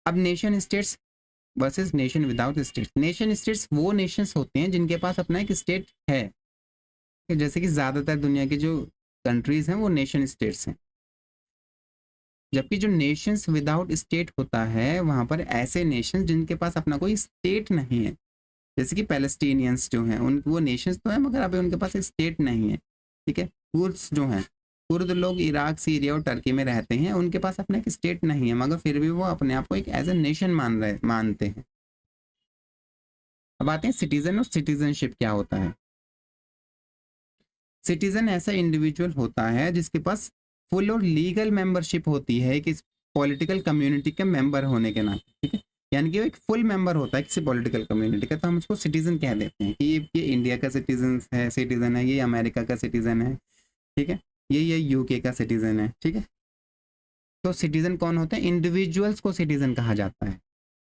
अब nation states versus nation without states. Nation states वो नेशंस होते हैं जिनके पास अपना एक स्टेट है, जैसे कि ज़्यादातर दुनिया की जो कंट्रीज हैं वो नेशन स्टेट्स हैं। जबकि जो नेशंस विदाउट स्टेट होता है वहाँ पर ऐसे नेशंस जिनके पास अपना कोई स्टेट नहीं है, जैसे कि पैलेस्टीनियंस जो हैं उन वो नेशंस तो है मगर अभी उनके पास एक स्टेट नहीं है, ठीक है। कुर्द्स जो हैं, कुर्द लोग इराक, सीरिया और टर्की में रहते हैं, उनके पास अपना एक स्टेट नहीं है मगर फिर भी वो अपने आप को एक एज ए नेशन मानते हैं। अब आते हैं सिटीजन और सिटीजनशिप क्या होता है। सिटीजन ऐसा इंडिविजुअल होता है जिसके पास फुल और लीगल मेंबरशिप होती है कि पॉलिटिकल कम्युनिटी के मेंबर होने के नाते, ठीक है। यानी कि वो एक फुल मेंबर होता है किसी पॉलिटिकल कम्युनिटी का, तो हम उसको सिटीजन कह देते हैं कि ये इंडिया का सिटीजन है, ये अमेरिका का सिटीजन है, ठीक है, ये यूके का सिटीजन है, ठीक है। तो सिटीजन कौन होते हैं? इंडिविजुअल्स को सिटीजन कहा जाता है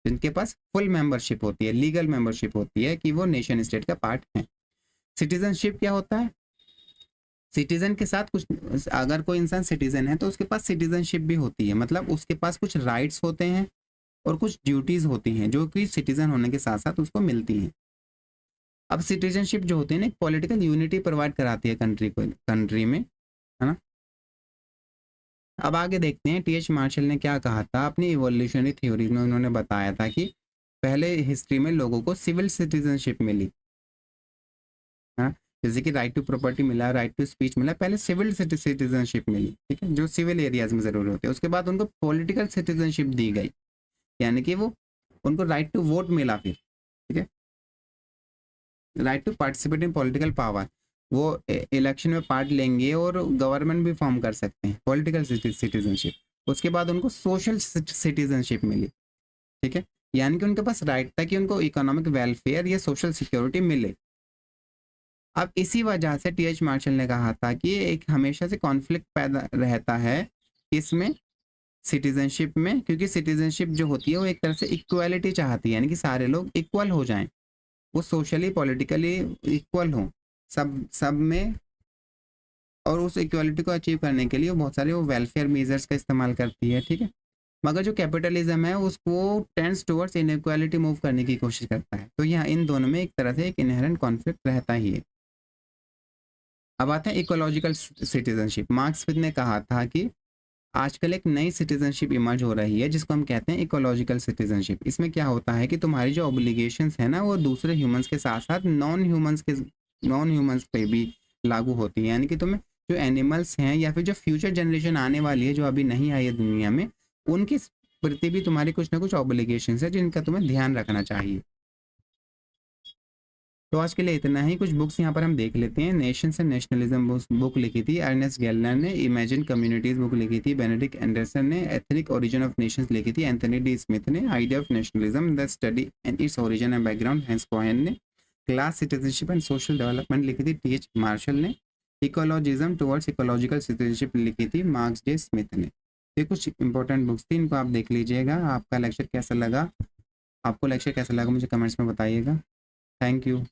जिनके पास फुल मेंबरशिप होती है, लीगल मेंबरशिप होती है कि वो नेशन स्टेट का पार्ट है। सिटीजनशिप क्या होता है? सिटीजन के साथ कुछ, अगर कोई इंसान सिटीजन है तो उसके पास सिटीजनशिप भी होती है, मतलब उसके पास कुछ राइट्स होते हैं और कुछ ड्यूटीज होती हैं जो कि सिटीजन होने के साथ साथ उसको मिलती हैं। अब सिटीजनशिप जो होती है ना, एक पॉलिटिकल यूनिटी प्रोवाइड कराती है कंट्री में, है ना। अब आगे देखते हैं टीएच मार्शल ने क्या कहा था अपनी इवोल्यूशनरी थ्योरी में। उन्होंने बताया था कि पहले हिस्ट्री में लोगों को सिविल सिटीजनशिप मिली, हाँ, जैसे कि राइट टू प्रॉपर्टी मिला, राइट टू स्पीच मिला, पहले सिविल सिटीजनशिप मिली, ठीक है, जो सिविल एरियाज में जरूर होते हैं। उसके बाद उनको पॉलिटिकल सिटीजनशिप दी गई, यानी कि वो उनको राइट टू वोट मिला फिर, ठीक है, right to participate in political power, वो इलेक्शन में पार्ट लेंगे और गवर्नमेंट भी फॉर्म कर सकते हैं, पॉलिटिकल सिटीजनशिप। उसके बाद उनको सोशल सिटीजनशिप मिली, ठीक है, यानी कि उनके पास राइट था कि उनको इकोनॉमिक वेलफेयर या सोशल सिक्योरिटी मिले। अब इसी वजह से टीएच मार्शल ने कहा था कि एक हमेशा से कॉन्फ्लिक्ट पैदा रहता है इसमें, सिटीजनशिप में, क्योंकि सिटीजनशिप जो होती है वो एक तरह से इक्वालिटी चाहती है, यानी कि सारे लोग इक्वल हो जाएं, वो सोशली पॉलिटिकली इक्वल हों सब में, और उस इक्वालिटी को अचीव करने के लिए बहुत सारे वो वेलफेयर मेजर्स का इस्तेमाल करती है, ठीक है। मगर जो कैपिटलिज्म है उसको टेंड्स टुवर्ड्स इनइक्वालिटी मूव करने की कोशिश करता है। तो यहाँ इन दोनों में एक तरह से एक इनहेरेंट कॉन्फ्लिक्ट रहता ही है। अब आते हैं इकोलॉजिकल सिटीजनशिप। मार्क्स स्मिथ ने कहा था कि आजकल एक नई सिटीजनशिप इमर्ज हो रही है जिसको हम कहते हैं इकोलॉजिकल सिटीजनशिप। इसमें क्या होता है कि तुम्हारी जो ऑब्लिगेशंस है ना वो दूसरे ह्यूमंस के साथ साथ नॉन ह्यूमंस पे भी लागू होती है, यानी कि तुम्हें जो एनिमल्स हैं या फिर जो फ्यूचर जनरेशन आने वाली है जो अभी नहीं आई है दुनिया में, उनके प्रति भी तुम्हारी कुछ ना कुछ ऑब्लिगेशंस है जिनका तुम्हें ध्यान रखना चाहिए। तो आज के लिए इतना ही। कुछ बुक्स यहाँ पर हम देख लेते हैं। नेशंस एंड नेशनलिज्म बुक लिखी थी अर्नेस्ट गेलनर ने। इमेजिन कम्युनिटीज बुक लिखी थी बेनेडिक्ट एंडरसन ने। एथनिक ओरिजिन ऑफ नेशंस लिखी थी एंथनी डी स्मिथ ने। Idea of nationalism the study and its origin and background Hans Kohn ने। Class citizenship and social development लिखी थी टीएच मार्शल ने। इकोलॉजिज्म टुवर्ड्स इकोलॉजिकल सिटीजनशिप लिखी थी मार्क्स जे स्मिथ ने। ये कुछ इंपॉर्टेंट बुक्स थी, इनको आप देख लीजिएगा। आपका लेक्चर कैसा लगा, आपको लेक्चर कैसा लगा मुझे कमेंट्स में बताइएगा। Thank you.